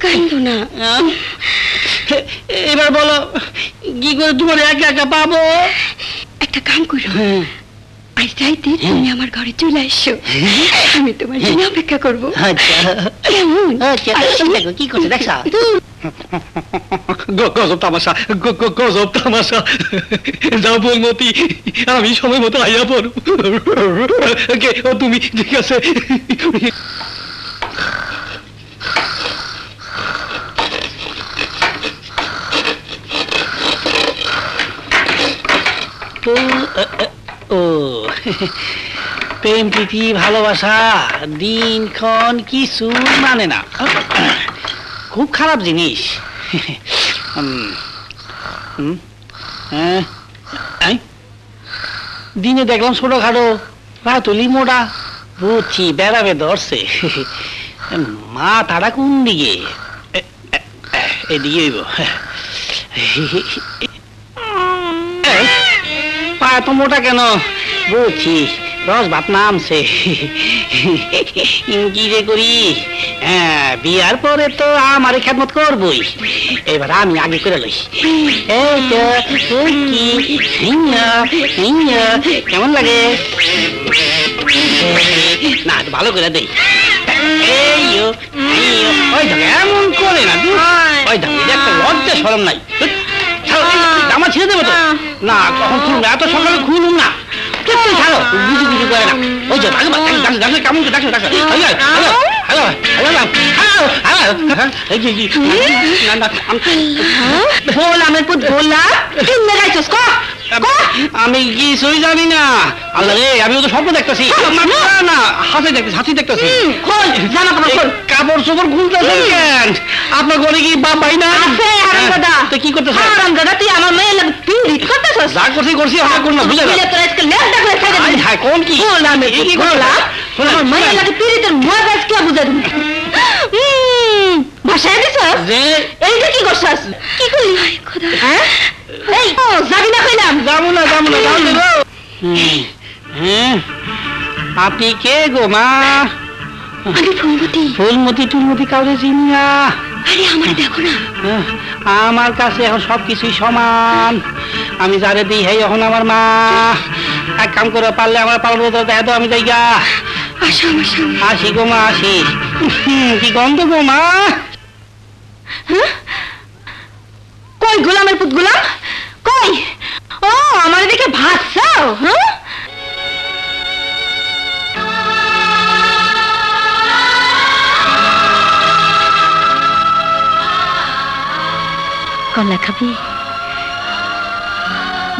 কান্দো না। এবার বলো কি করে তোমার একা একা পাবো? একটা কাম করো, আজ রাইতে তুমি আমার ঘরে চলে আসছো, আমি তোমার জন্য অপেক্ষা করবো। কেমন? কি করছে দেখা? গজব তামাশা, গজব তামাশা। যাও ফুলমতি, আমি সময় মতো আইয়া পড়ব। তুমি ঠিক আছে? ও প্রেম প্রীতি ভালোবাসা দিনক্ষণ কিছু মানে না, খুব খারাপ জিনিস। দিনে দেখলাম ছোটখাটো, রাত হলি মোটা, বুঝছি বেড়াবে ধরছে। মা তারা কোন দিকে? এদিকে হইব। পা এত মোটা কেন? বুঝছি রস ভাত নামছে। কি যে করি, হ্যাঁ বিয়ার পরে তো আমার খেদমত করবই, এবার আমি আগে করে লই। এই তো কি কেমন লাগে না, ভালো করে দেই। ওই ধরে এমন করে না, ওই ধরে একটা লজ্জা শরম নাই। আমার ছেড়ে দেবো তো না, কখন খুলবে? এত সকালে খুলুম না, ছাড়ো, বুঝি বুঝি করে না। ওই যে কেমন দেখো দেখো। আমি কিছুই জানি না। আল্লাহ রে, আমি তো স্বপ্ন দেখতেছি না, হাসি দেখতেছি। কাপড় চোপড় খুলতেছেন কেন? আপনার ঘরে কি বাবাই না? তো কি করতেছ? তুই আমার মেয়ে যা করছি করছি, আমার কোন না বুঝে কোন কি ভাষায় দিছ এই যে কি করছাস? কি করলি? হ্যাঁ এই যাবি না কইলাম? যাবো না যাবো না যাবো না। আপনি কে গো মা? আমি ফুলমতি। ফুলমতি টুলমতি কাউরে চিনি না। আরে আমার দেখো না, আমার কাছে এখন সবকিছুই সমান। আমি যারে দিই হেই এখন আমার মা। এক কাম করে পারলে আমার পালন দেখা তো আমি যাই গা। আসো আমার সামনে। আসি গো মা আসি। কি গন্ধ গো মা? কই গোলামের পুত গোলাম কই? ও আমার দিকে ভাবছাও? হ্যাঁ কলা খাবি?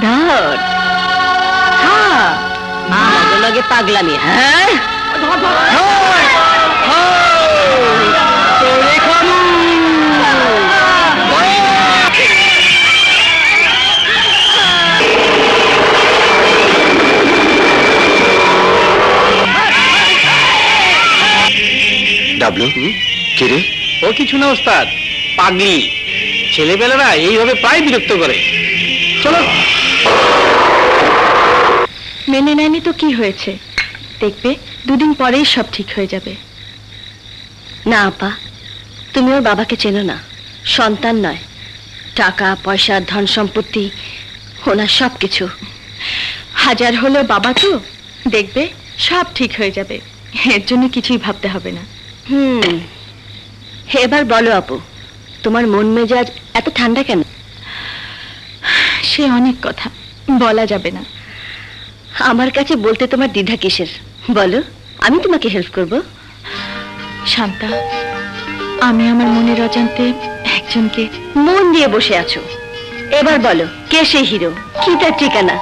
ধর লগে পাগলামি। হ্যাঁ ডাবলু, কে রে? ও কিছু না ওস্তাদ, পাগলি। ছেলেবেলারা এইভাবে প্রায় বিরক্ত করে। চলো। মেনে নেয়নি তো কি হয়েছে, দেখবে দুদিন পরেই সব ঠিক হয়ে যাবে। না আপা, তুমি ওর বাবাকে চেনো না, সন্তান নয়, টাকা পয়সা ধন সম্পত্তি ওনার সব কিছু। হাজার হলো বাবা তো, দেখবে সব ঠিক হয়ে যাবে, এর জন্য কিছুই ভাবতে হবে না। এবার বলো আপু, তোমার মন মেজাজ এত ঠান্ডা কেন? সে অনেক কথা বলা যাবে না। আমার কাছে বলতে তোমার দ্বিধা কিসের, বলো, আমি তোমাকে হেল্প করব। শান্তা, আমি আমার মনের অজান্তে একজনকে মন দিয়ে বসে আছো। এবার বলো, কে সেই হিরো, কি তার ঠিকানা?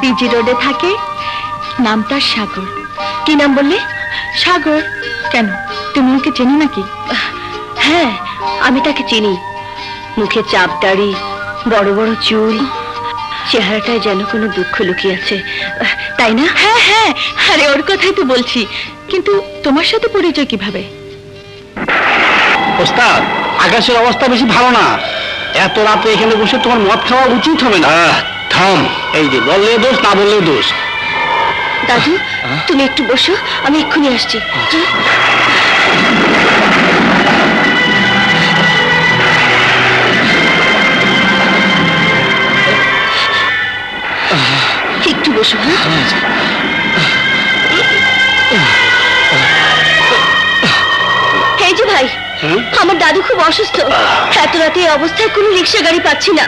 বিজি রোডে থাকে, নাম তার সাগর। কি নাম বললে? সাগর। কেন, তুমি ওকে চেনো নাকি? হ্যাঁ, আমি তাকে চিনি। মুখে চাপ দাড়ি, বড় বড় চুল, চেহারাটায় যেন কোনো দুঃখ লুকিয়ে আছে, তাই না? হ্যাঁ হ্যাঁ, আরে ওর কথাই তো বলছি। কিন্তু তোমার সাথে পরিচয় কিভাবে? ওস্তাদ, আকাশের অবস্থা বেশি ভালো না। এত রাতে এখানে বসে তোমার মদ খাওয়া উচিত হবে না। থাম। এই যে বললে দোষ, না বললে দোষ। দাদু, তুমি একটু বসো, আমি এক্ষুনি আসছি। একটু বসো। এই যে ভাই, আমার দাদু খুব অসুস্থ, এত রাতে এই অবস্থায় কোনো রিক্সা গাড়ি পাচ্ছি না,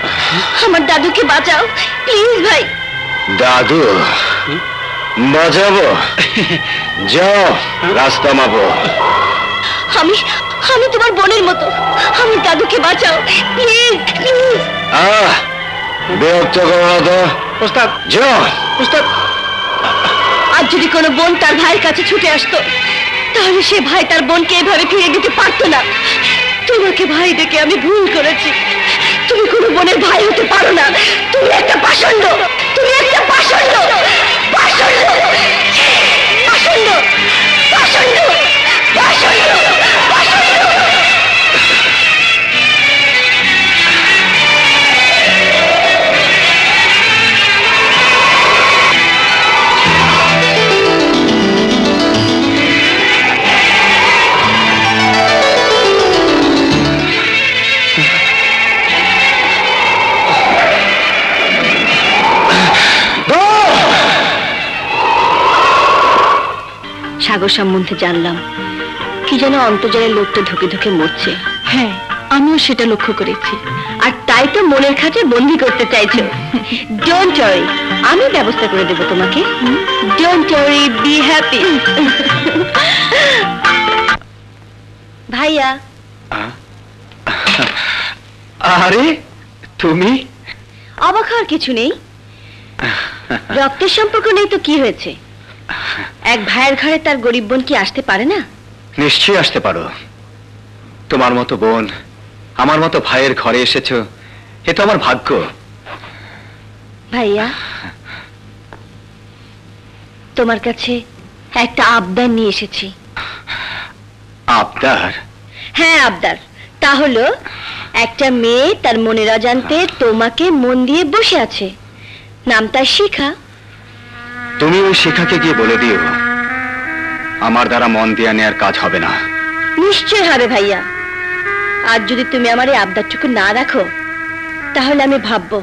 আমার দাদুকে বাঁচাও প্লিজ ভাই। দাদু বাজাবো? যাও, রাস্তা মাপো। আমি আমি তোমার বোনের মতো, আমার দাদুকে বাঁচাও প্লিজ প্লিজ। বিরক্ত করো না তো ওস্তাদ। যাও। ওস্তাদ, আর যদি কোনো বোন তার ভাইয়ের কাছে ছুটে আসতো, তাহলে সে ভাই তার বোনকে এভাবে ফিরে দিতে পারতো না। তোমাকে ভাই দেখে আমি ভুল করেছি, তুমি কোনো বোনের ভাই হতে পারো না, তুমি একটা পাষণ্ড, তুমি একটা পাষণ্ড, পাষণ্ড, পাষণ্ড, পাষণ্ড, পাষণ্ড, পাষণ্ড। সাগর সম্বন্ধে জানলাম, কি যেন অন্তর্জালের লোকটা ধুকে ধুকে মরছে। হ্যাঁ, আমিও সেটা লক্ষ্য করেছি। আর তাই তো মনের খাঁচে বন্দি করতে চাইছো। ডোন্ট ওয়ারি, আমি ব্যবস্থা করে দেব তোমাকে। Don't worry, be happy. ভাইয়া। আরে তুমি? অবাক হওয়ার কিছু নেই, রক্তের সম্পর্ক নেই তো কি হয়েছে? এক ভাইয়ের ঘরে তার গরিব বোন কি আসতে পারে না? নিশ্চয়ই আসতে পারো। তোমার মতো বোন আমার মতো ভাইয়ের ঘরে এসেছো, এ তো আমার ভাগ্য। ভাইয়া, তোমার কাছে একটা আবদার নিয়ে এসেছি। আবদার? হ্যাঁ আবদার। তা হলো, একটা মেয়ে তার মনের অজান্তে তোমাকে মন দিয়ে বসে আছে, নাম তার শিখা। তুমি ওই শিখাকে গিয়ে বলে দিও, আমার দ্বারা মন দিয়ে নেয়ার কাজ হবে না। নিশ্চয় হবে ভাইয়া। আর যদি তুমি আমার এই আবদারটুকু না রাখো, তাহলে আমি ভাববো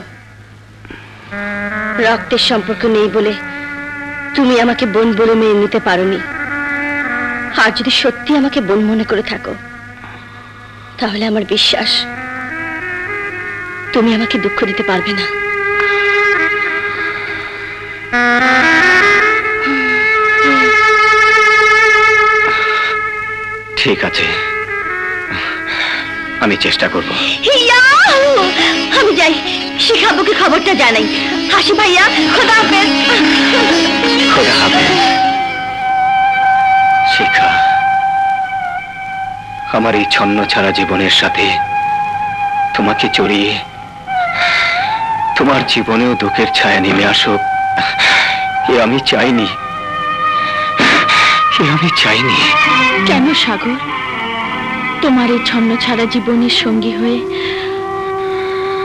রক্তের সম্পর্ক নেই বলে তুমি আমাকে বোন বলে মেনে নিতে পারোনি। আর যদি সত্যি আমাকে বোন মনে করে থাকো, তাহলে আমার বিশ্বাস তুমি আমাকে দুঃখ দিতে পারবে না। ঠিক আছে, আমি চেষ্টা করব। আমি যাই, শিখাবুকে খবরটা জানাই। হাসি ভাইয়া, খোদা হাফেজ। খোদা হাফেজ। শিখা, আমার এই ছন্ন ছাড়া জীবনের সাথে তোমাকে জড়িয়ে তোমার জীবনেও দুঃখের ছায়া নেমে আসুক, এ আমি চাইনি, আমি চাইনি। কেন সাগর, তোমার এই ছন্ন ছাড়া জীবনের সঙ্গী হয়ে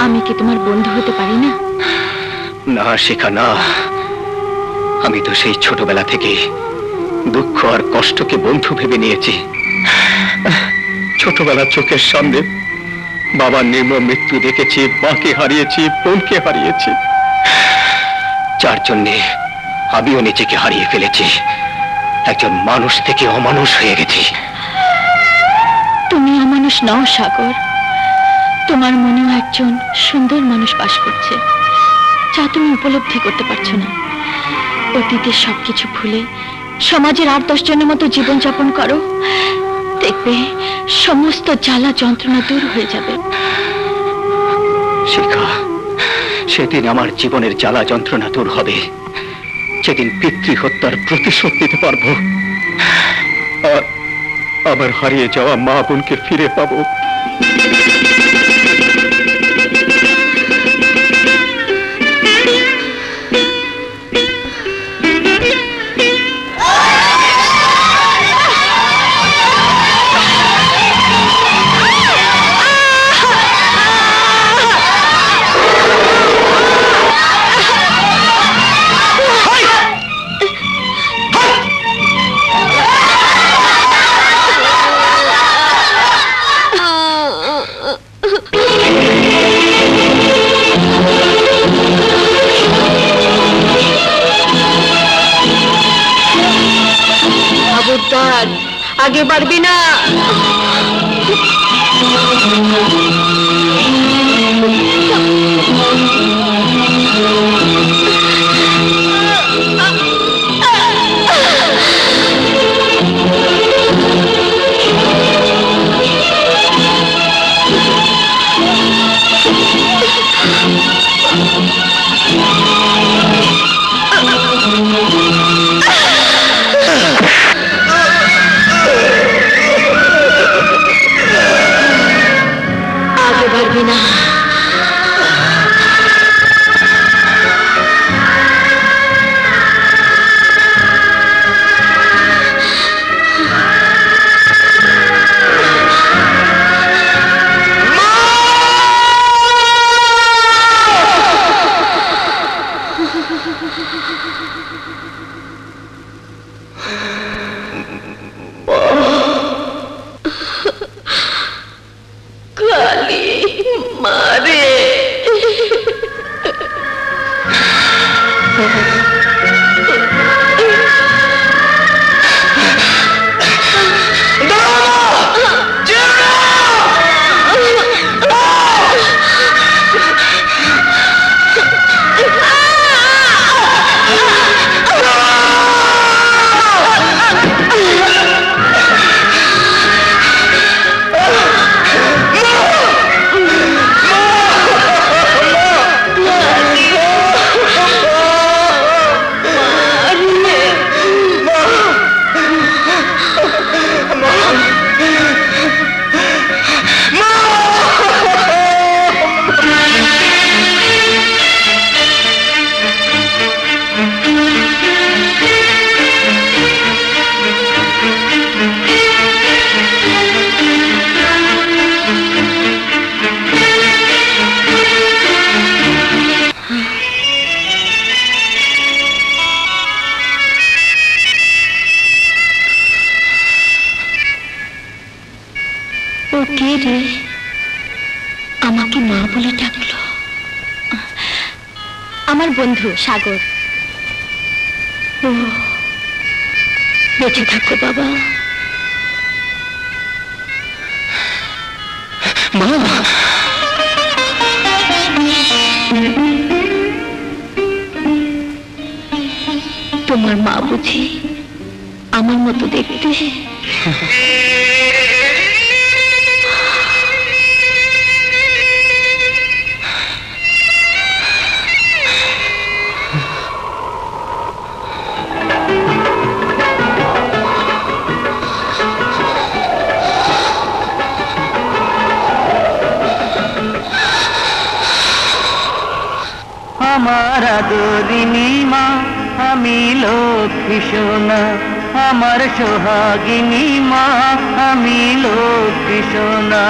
আমি কি তোমার বন্ধু হতে পারি না? না শিখা, না। আমি তো সেই ছোটবেলা থেকে দুঃখ আর কষ্টকে বন্ধু ভেবে নিয়েছি। ছোটবেলা চোখের সামনে বাবার নির্মম মৃত্যু দেখেছি, মাকে হারিয়েছি, বোনকে হারিয়েছি, যার জন্যে আমিও নিজেকে হারিয়ে ফেলেছি। একজন মানুষ থেকে অমানুষ হয়ে গেছি। তুমি অমানুষ নও সাগর, তোমার মনেও একজন সুন্দর মানুষ বাস করছে, যা তুমি উপলব্ধি করতে পারছো না। অতীতের সবকিছু ভুলে সমাজের 8-10 জনের মতো জীবনযাপন করো, দেখবে সমস্ত জ্বালা যন্ত্রণা দূর হয়ে যাবে। শিখা, সেদিন আমার জীবনের জ্বালা যন্ত্রণা দূর হবে যেদিন পিতৃহত্যার প্রতিশোধ নিতে পারবো, আর আমার হারিয়ে যাওয়া মা বোনকে ফিরে পাবো। আগে পারবি না। আমাকে মা বলে ডাকলো। আমার বন্ধু সাগর। ও, বেঁচে থাকো বাবা। মা, তোমার মা বুঝি আমার মতো দেখতে? আমার আদরিনী মা, আমি লক্ষ্মী সোনা, আমার সোহাগিনী মা, আমি লক্ষ্মী সোনা।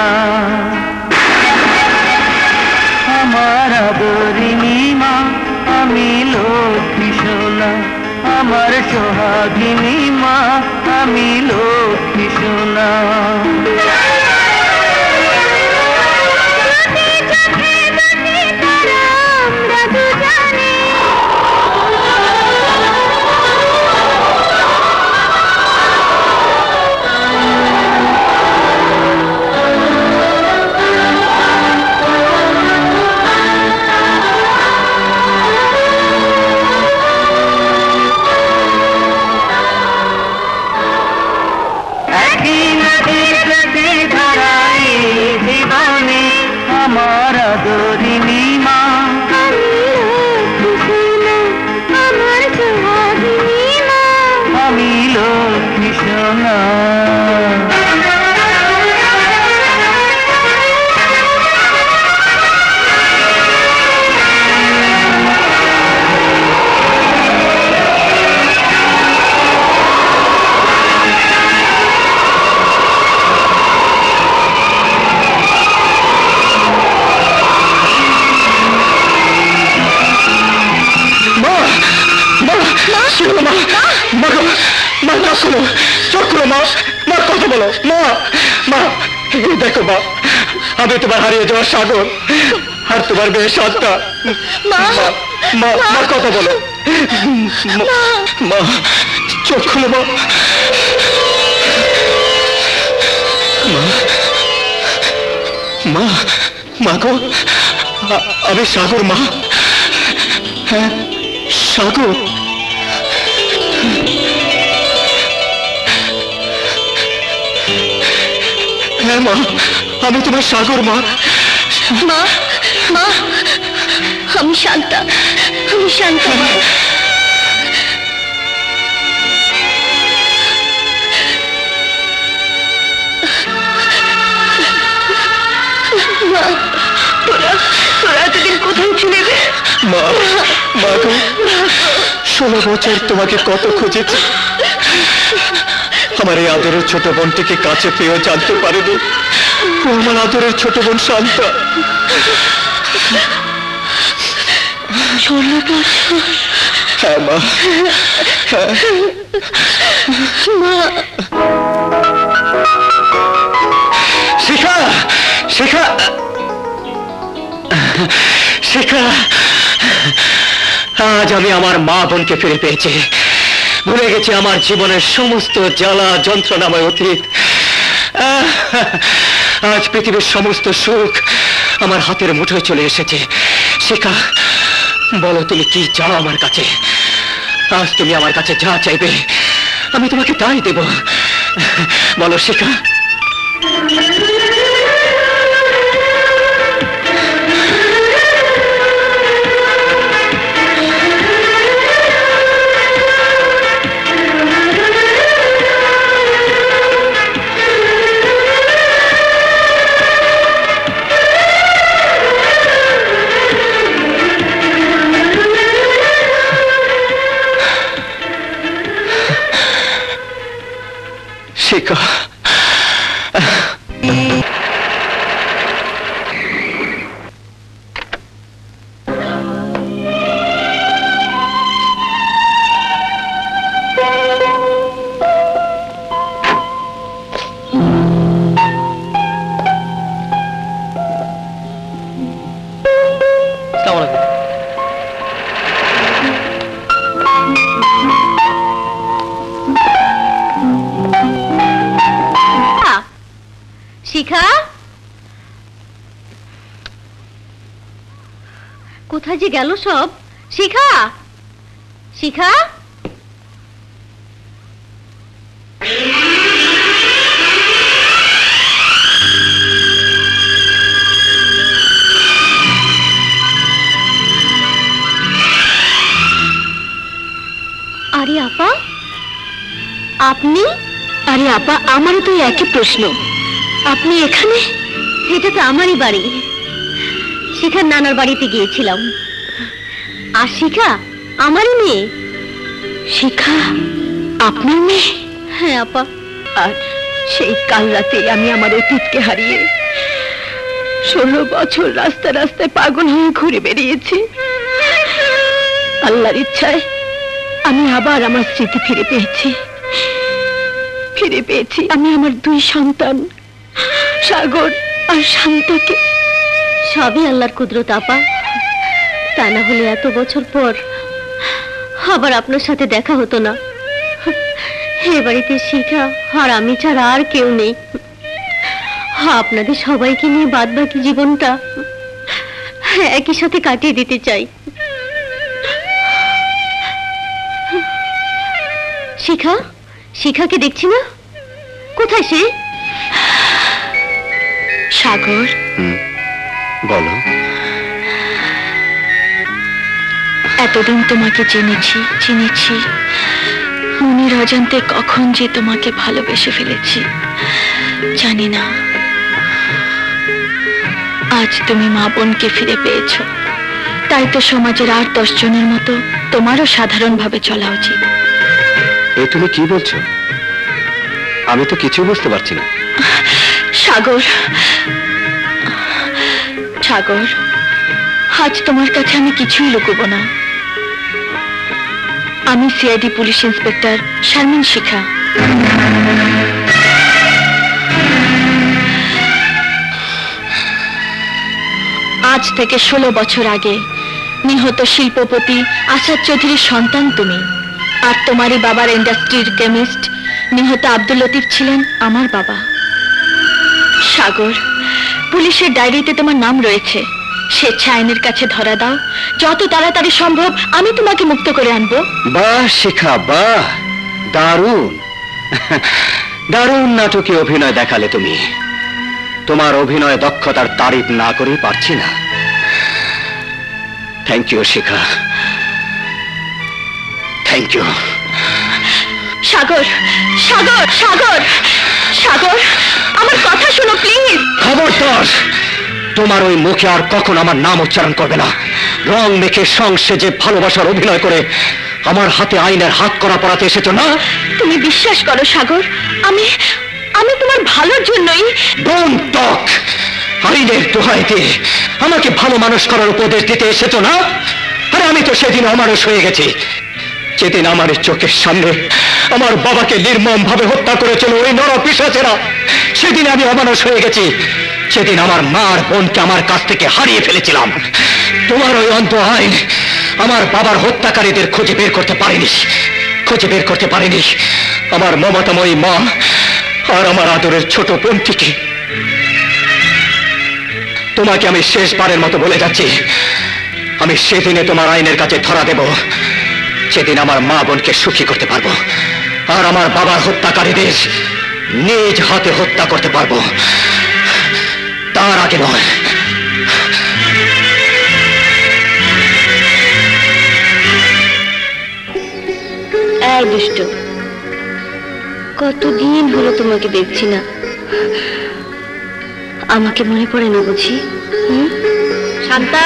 আমার আদরিনী মা, আমি লক্ষ্মী সোনা, আমার সোহাগিনী মা, আমি লক্ষ্মী সোনা। আমার আদরিনী মা, আমার সোহাগিনী মা, আমি লক্ষ্মী সোনা। দেখো মা, আমি তোমার হারিয়ে যাওয়ার সাগর আর তোমার মেয়ে সন্তান। মা কথা বলো, মা চোখ খুলো মা। মা মা গো, আমি সাগর মা। হ্যাঁ সাগর। হ্যাঁ মা, আমি তোমার সাগর মা। মা মা, আমি শান্তা, আমি শান্তা। মা, তোরা এতদিন কোথায় ছিলে রে? মা মা গো, 16 বছর তোমাকে কত খুঁজেছি। আমার এই আদরের ছোট বোনটিকে কাছে পেয়েও জানতে পারিনি ও আমার আদরের ছোট বোন শান্তা। 16 বছর? হ্যাঁ মা, মা। শিখা, শিখা, শিখা, আজ আমি আমার মা বোনকে ফিরে পেয়েছি। ভুলে গেছি আমার জীবনের সমস্ত জ্বালা যন্ত্রণাময় অতীত। আজ পৃথিবীর সমস্ত সুখ আমার হাতের মুঠোয় চলে এসেছে। শিখা, বলো তুমি কি চাও আমার কাছে? আজ তুমি আমার কাছে যা চাইবে আমি তোমাকে তাই দেব। বলো শিখা। শিখা, শিখা, কোথায় যে গেল সব? শিখা, শিখা, আরে আপা, আপনি? আরে আপা, আমারও তো একই প্রশ্ন। আপনি এখানে? এটা তো আমারই বাড়ি। শিখার নানার বাড়িতে গিয়েছিলাম। আর শিখা আমারই মেয়ে। শিখা আপনার মেয়ে? হ্যাঁ আপা। আর সেই কাল রাতে আমি আমার অতীতকে হারিয়ে 16 বছর রাস্তা রাস্তায় পাগল হয়ে ঘুরে বেরিয়েছি। আল্লাহর ইচ্ছায় আমি আবার আমার স্মৃতি ফিরে পেয়েছি। আমি আমার 2 সন্তান, সাগর আর শান্তাকে। সবই আল্লাহর কুদরত আপা। তা না হলে এত বছর পর আবার আপনার সাথে দেখা হতো না। এ বাড়িতে শিখা আর আমি ছাড়া আর কেউ নেই। আপনাদের সবাইকে নিয়ে বাদ বাকি জীবনটা একই সাথে কাটিয়ে দিতে চাই। শিখা, শিখাকে দেখছি না, কোথায় সে? সাগর, বলো। এতদিন তোমাকে চিনেছি, মনের অজান্তে কখন যে তোমাকে ভালোবেসে ফেলেছি জানি না। আজ তুমি মা বোনকে ফিরে পেয়েছো, তাই তো সমাজের আর 10 জনের মতো তোমারও সাধারণভাবে চলা উচিত। এ তুমি কি বলছো? আমি তো কিছু বুঝতে পারছি না। সাগর, সাগর, আজ তোমার কাছে আমি কিছুই লুকোবো না। আমি সিআইডি পুলিশ ইন্সপেক্টর শারমিন শিখা। আজ থেকে 16 বছর আগে নিহত শিল্পপতি আসাদ চৌধুরীর সন্তান তুমি। আর তোমারই বাবার ইন্ডাস্ট্রির কেমিস্ট নিহত আব্দুল লতিফ ছিলেন আমার বাবা। সাগর, পুলিশের ডায়েরিতে তোমার নাম রয়েছে। স্বেচ্ছা আইনের কাছে ধরা দাও, যত তাড়াতাড়ি সম্ভব আমি তোমাকে মুক্ত করে আনবো। বাহ শিখা, বাহ, দারুণ দারুণ নাটকে অভিনয় দেখালে তুমি। তোমার অভিনয় দক্ষতার তারিফ না করে পারছি না। Thank you Shikha, thank you. Sagar, Sagar, Sagar, Sagar, আমার কথা শোনো প্লিজ। খবরদার, তোমার ওই মুখে আর কখন আমার নাম উচ্চারণ করবে না। রং মেখে সংসেজে ভালোবাসার অভিনয় করে আমার হাতে আইনের হাত করা পড়াতে এসেছো না? তুমি বিশ্বাস করো সাগর, আমি তোমার ভালোর জন্যই। Don't talk. আইনের দোহাই দিয়ে আমাকে ভালো মানুষ করার উপদেশ দিতে এসেছো না? আরে আমি তো সেদিন অমানুষ হয়ে গেছি। যেদিন আমার চোখের সামনে আমার বাবাকে নির্মম ভাবে হত্যা করেছিল ওই নরপিশাচেরা, সেদিন আমি অমানুষ হয়ে গেছি। সেদিন আমার মা আর বোনকে আমার কাছ থেকে হারিয়ে ফেলেছিলাম। তোমার ওই অন্ধ আইন আমার বাবার হত্যাকারীদের খুঁজে বের করতে পারেনি। আমার মমতাময়ী মা আর আমার আদরের ছোট বোনটিকে। তোমাকে আমি শেষবারের মতো বলে যাচ্ছি, আমি সেদিনে তোমার আইনের কাছে ধরা দেব সেদিন আমার মা বোনকে সুখী করতে পারবো, আর আমার বাবার হত্যাকারীদের নিজ হাতে হত্যা করতে পারবো। তার আগে নয়। এই দুষ্ট, কতদিন হলো তোমাকে দেখছি না। আমাকে মনে পড়ে না বুঝি? শান্তা,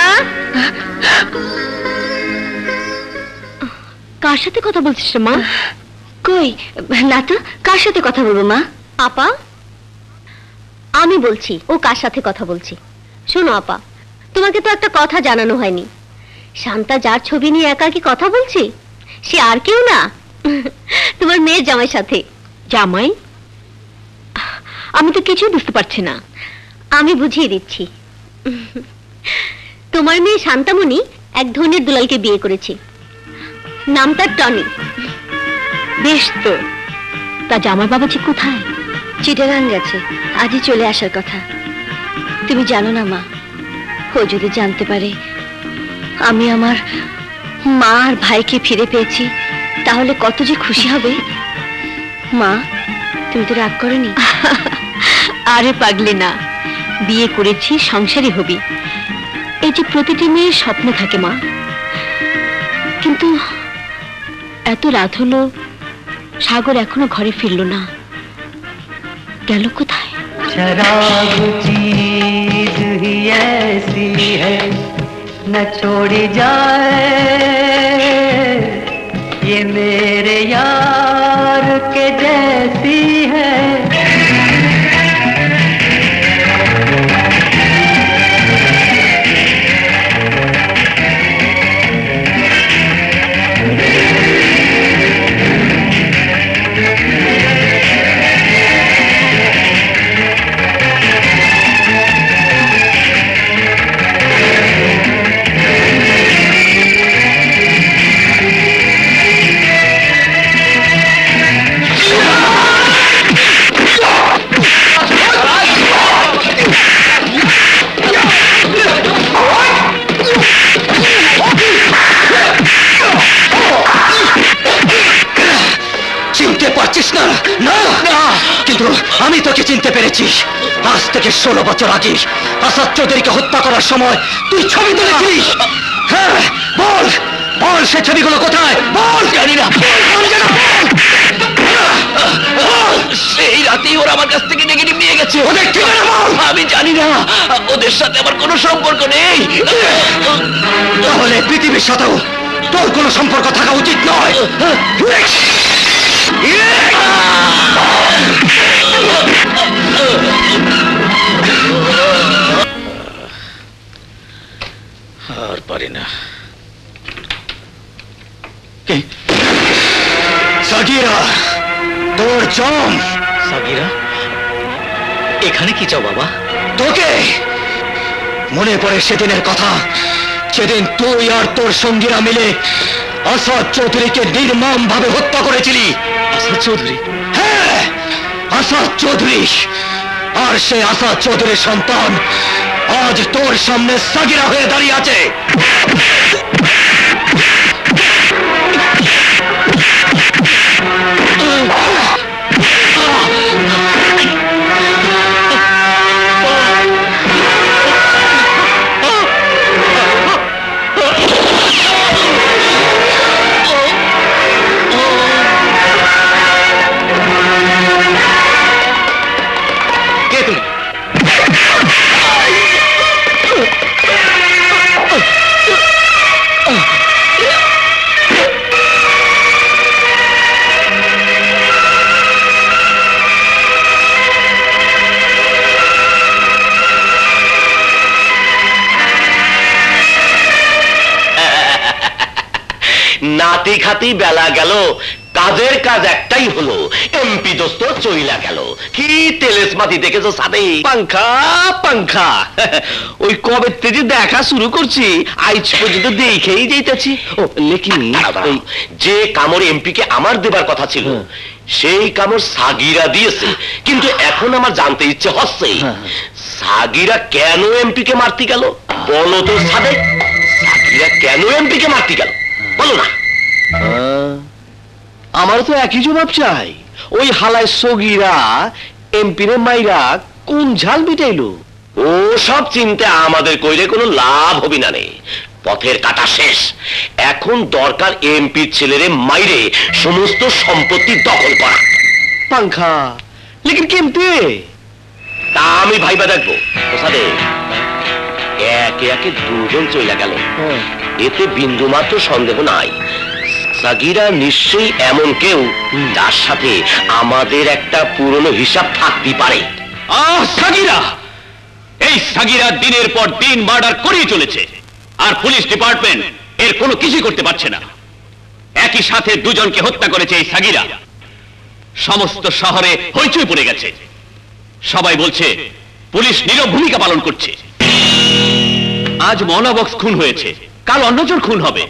কার সাথে কথা বলছিস মা? কই না তো, কার সাথে কথা বলবো মা? আপা, আমি বলছি ও কার সাথে কথা বলছি। শোনো আপা, তোমাকে তো একটা কথা জানানো হয়নি। শান্তা যার ছবি নিয়ে একাকী কথা বলছি, সে আর কেউ না, তোমার মেয়ের জামাইয়ের সাথে। জামাই? আমি তো কিছুই বুঝতে পারছি না। আমি বুঝিয়ে দিচ্ছি। তোমার মেয়ে শান্তামণি এক ধনীর দুলালকে বিয়ে করেছে, নাম তার টনি। বেশ তো, তা জামাই বাবাজি কোথায়? চিটাগাং গেছে, আজই চলে আসার কথা। তুমি জানো না মা, ও যদি জানতে পারে আমি আমার মা আর ভাইকে ফিরে পেয়েছি, তাহলে কত যে খুশি হবে। মা, তুমি তো রাগ করোনি? আরে পাগলি না, বিয়ে করেছি, সংসারী হবি, এই যে প্রতিটি মেয়ের স্বপ্ন থাকে মা। কিন্তু এত রাত হলো, সাগর এখনো ঘরে ফিরল না, গেল কোথায়? शराब चीज ही ऐसी है न छोड़ी जाए ये मेरे यार के जैसी है। কিন্তু আমি তোকে চিনতে পেরেছি। আজ থেকে 16 বছর আগে আসাদ চৌধুরীকে হত্যা করার সময় তুই ছবি তুলেছিস। হ্যাঁ, বল বল সে ছবিগুলো কোথায়? বল। জানি না। সেই রাতেই ওরা আমার কাছ থেকে নেগেটিভ নিয়ে গেছে। ওদের ঠিকানা বল। আমি জানি না, ওদের সাথে আমার কোনো সম্পর্ক নেই। তাহলে পৃথিবীর সাথেও তোর কোনো সম্পর্ক থাকা উচিত নয়। আর পারি না। সাগিরা, তোর জম। সাগিরা, এখানে কি চাও বাবা? তোকে মনে পড়ে সেদিনের কথা, সেদিন তুই আর তোর সঙ্গীরা মিলে আসাদ চৌধুরীকে নির্মম ভাবে হত্যা করেছিলি। আসাদ চৌধুরী? হ্যাঁ, আসাদ চৌধুরী। আর সেই আসাদ চৌধুরীর সন্তান আজ তোর সামনে সাগিরা হয়ে দাঁড়িয়ে আছে। নাতি খাতি বেলা গেল, কাজের কাজ একটাই হলো, এমপি দোস্ত চইলা গেল। কি তেলেস মাটি দেখেছো সাথে? পাংখা পাংখা। ওই কবে থেকে দেখা শুরু করছি, আজ পর্যন্ত দেখেই যাইতেছি। লেকিন যে কামড় এমপি কে আমার দেবার কথা ছিল সেই কামড় সাগিরা দিয়েছে। কিন্তু এখন আমার জানতে ইচ্ছে হচ্ছে সাগিরা কেন এমপি কে মারতে গেল? বলো তো সাদেক, সাগিরা কেন এমপি কে মারতে গেল? বলো না। আমার তো একই জবাব চাই। ওই হালায় সগিরা এমপিরে মাইরা কোন ঝাল বিটাইলো? ও সব চিন্তা আমাদের কইলে কোনো লাভ হবি না রে। পথের কাটা শেষ, এখন দরকার এমপির ছেলেরে মাইরে সমস্ত সম্পত্তি দখল করা। পাংখা লেকিন কেমতে? তা আমি ভাইবা দেখবো। ওসাদে একে একে দুজন চইলা গেল, এতে বিন্দু মাত্র সন্দেহ নাই সাগিরা নিশ্চয়ই এমন কেউ যার সাথে আমাদের একটা পুরনো হিসাব থাকতে পারে। সাগিরা, এই সাগিরা দিনের পর দিন মার্ডার করেই চলেছে, আর পুলিশ ডিপার্টমেন্ট এর কোনো কিছু করতে পারছে না। একই সাথে দুজনকে হত্যা করেছে এই সাগিরা। সমস্ত শহরে হইচই পড়ে গেছে। সবাই বলছে পুলিশ নীরব ভূমিকা পালন করছে। আজ মনোবক্স খুন হয়েছে, কাল অন্যজন খুন হবে।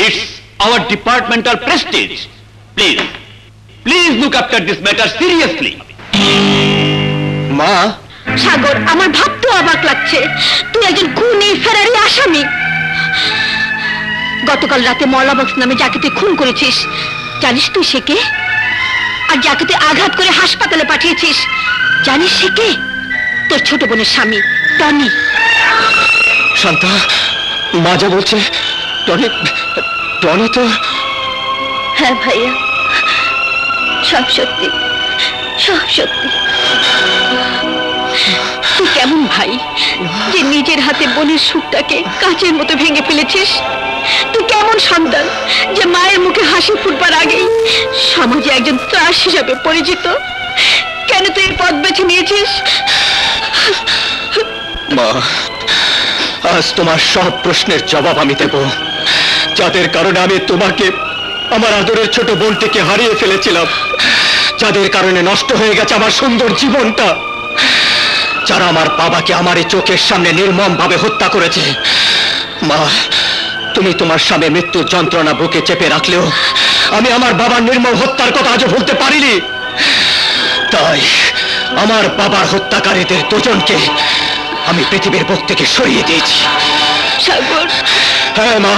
It's hour departmental Prestige. Please please look after this matter seriously. মা, সাগর, আমার ভাবতে অবাক লাগছে, তুই একজন খুনি, ফেরারি আসামি। গতকাল রাতে মলাবক্স নামে যাকে তুই খুন করেছিস, জানিস তুই সে কে? আর যাকে তুই আঘাত করে হাসপাতালে পাঠিয়েছিস, জানিস সে কে? তোর ছোট বোনের স্বামী টনি। শান্তা, মা যা বলছে, টনি টনি তো। হ্যাঁ ভাইয়া, সব সত্যি, সব সত্যি। তুই কেমন ভাই যে নিজের হাতে বোনের সুখটাকে কাচের মতো ভেঙে ফেলেছিস? তুই কেমন সন্তান যে মায়ের মুখে হাসি ফুটবার আগেই সমাজে একজন ত্রাস হিসাবে পরিচিত? কেন তুই এই পথ বেছে নিয়েছিস? মা, আজ তোমার সব প্রশ্নের জবাব আমি দেব, যাদের কারণে আমি তোমাকে, আমার আদরের ছোট বোনটিকে হারিয়ে ফেলেছিলাম, যাদের কারণে নষ্ট হয়ে গেছে আমার সুন্দর জীবনটা, যারা আমার বাবাকে আমার এই চোখের সামনে নির্মম ভাবে হত্যা করেছে। মা, তুমি তোমার স্বামী মৃত্যুর যন্ত্রণা বুকে চেপে রাখলেও আমি আমার বাবার নির্মম হত্যার কথা আজও ভুলতে পারিনি। তাই আমার বাবার হত্যাকারীদের দুজনকে আমি পৃথিবীর বুক থেকে সরিয়ে দিয়েছি। সাগর, হ্যাঁ মা,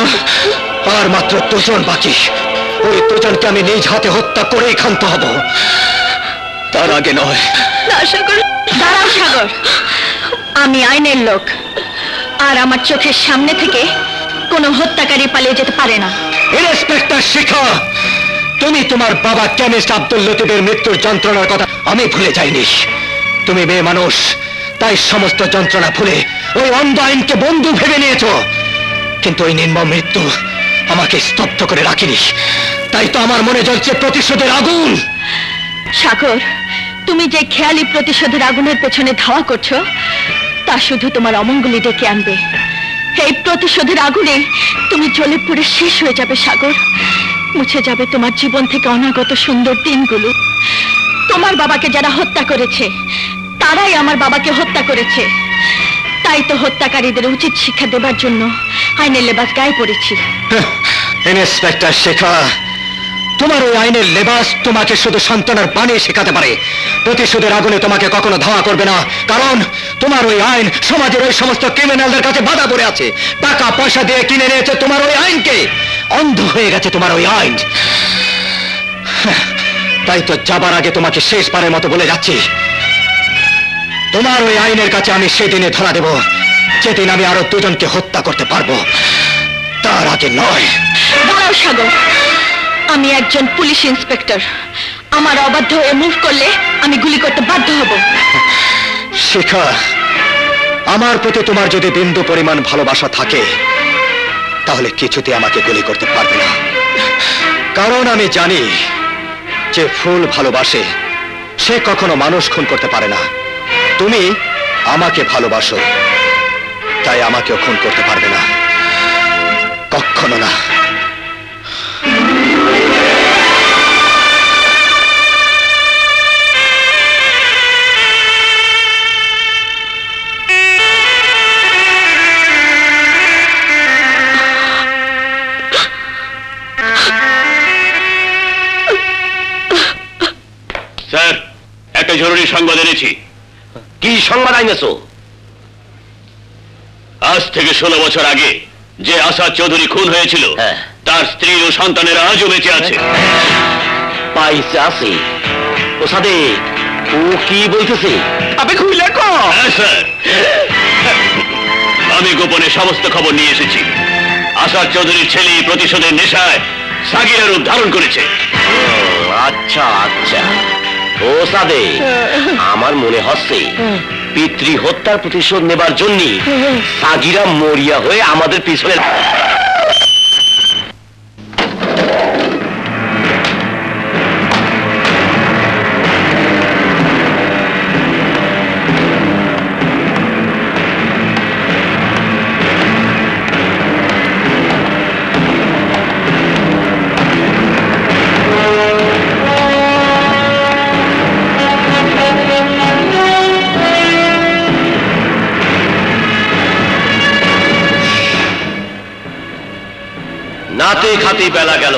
আর মাত্র দুজন বাকি। ওই দুজনকে আমি নিজ হাতে হত্যা করেই ক্ষান্ত হব, তার আগে নয়। না সাগর, দাঁড়াও সাগর, আমি আইনের লোক, আর আমার চোখের সামনে থেকে কোনো হত্যাকারী পালিয়ে যেতে পারে না। ইন্সপেক্টর শিখা, তুমি তোমার বাবা কেমিস্ট আব্দুল লতিফের মৃত্যুর যন্ত্রণার কথা আমি ভুলে যাইনি। তুমি মেয়ে মানুষ, তাই সমস্ত যন্ত্রণা ভুলে ওই অন্ধ আইনকে বন্ধু ভেবে নিয়েছো, কিন্তু ওই নির্মম মৃত্যু আমাকে স্তব্ধ করে রাখিনি। তাই তো আমার মনে জ্বলছে প্রতিশোধের আগুন। সাগর, তুমি যে খেয়ালি প্রতিশোধের আগুনের পেছনে ধাওয়া করছো তা শুধু তোমার অমঙ্গলই ডেকে আনবে। এই প্রতিশোধের আগুনে তুমি জ্বলে পুড়ে শেষ হয়ে যাবে সাগর। মুছে যাবে তোমার জীবন থেকে অনাগত সুন্দর দিনগুলো। তোমার বাবাকে যারা হত্যা করেছে তারাই আমার বাবাকে হত্যা করেছে। তাই তো হত্যাকারীদের উচিত শিক্ষা দেবার জন্য আইনের লেবাস গায়ে পড়েছি। ইন্সপেক্টর শেখা, তোমার ওই আইনের লেবাস তোমাকে শুধু সান্ত্বনার বাণী শেখাতে পারে, প্রতিশোধের আগুনে তোমাকে কখনো ধাওয়া করবে না। কারণ তোমার ওই আইন সমাজের ওই সমস্ত ক্রিমিনালদের কাছে বাধা পড়ে আছে। টাকা পয়সা দিয়ে কিনে নিয়েছে তোমার ওই আইনকে, অন্ধ হয়ে গেছে তোমার ওই আইন। তাই তো যাবার আগে তোমাকে শেষবারের মতো বলে যাচ্ছি, তোমার ওই আইনের কাছে আমি সেদিনে ধরা দেব যেদিন আমি আরো দুজনকে হত্যা করতে পারবো, তার আগে নয়। দাঁড়াও সাগর, আমি একজন পুলিশ ইন্সপেক্টর। আমার অবাধ্য হয়ে মুভ করলে আমি গুলি করতে বাধ্য হব। শিখা, আমার প্রতি তোমার যদি বিন্দু পরিমাণ ভালোবাসা থাকে তাহলে কিছুতে আমাকে গুলি করতে পারবে না। কারণ আমি জানি যে ফুল ভালোবাসে সে কখনো মানুষ খুন করতে পারে না। তুমি আমাকে ভালোবাসো, তাই আমাকেও খুন করতে পারবে না, কখনো না। স্যার, একটা জরুরি সংবাদ এনেছি। কি সংবাদ আইনেছো? আজ থেকে 16 বছর আগে যে আসাদ চৌধুরী খুন হয়েছিল তার স্ত্রী ও সন্তানেরা আজও বেঁচে আছে। পাইছে আছে? ও সাদেক, ও কি বলতেছে? আপনি খুলে কো? হ্যাঁ স্যার, আমি গোপনে সমস্ত খবর নিয়ে এসেছি। আসাদ চৌধুরীর ছেলে প্রতিশোধের নেশায় সাগিরার রূপ ধারণ করেছে। আচ্ছা আচ্ছা, ও সাদে, আমার মনে হচ্ছে পিতৃ হত্যার প্রতিশোধ নেবার জন্য সাগিরা মরিয়া হয়ে আমাদের পিছনে। নাতে খাতি বেলা গেল,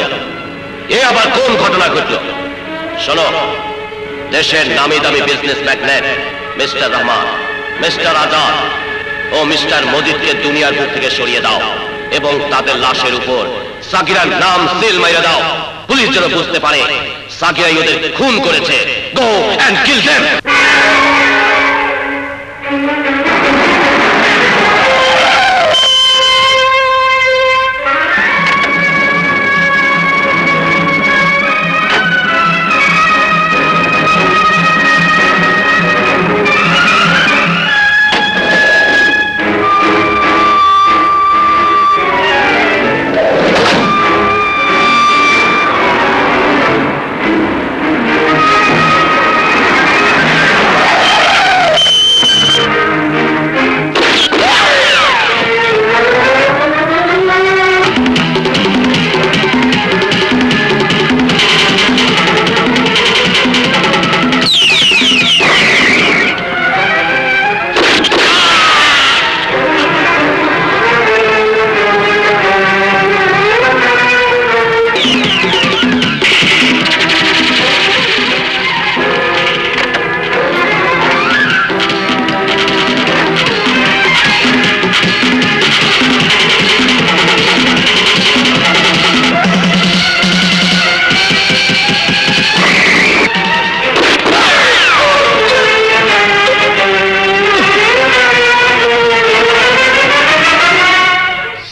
এ আবার কোন ঘটনা ঘটল? শোনো, দেশের নামি দামি business magnate mister Rahman, mister Azad ও মিস্টার মজিদকে দুনিয়ার বুক থেকে সরিয়ে দাও এবং তাদের লাশের উপর সাকিরার নাম সিল মেরে দাও। পুলিশ যেন বুঝতে পারে সাকিরাই ওদের খুন করেছে। গো এন্ড কিল দেম।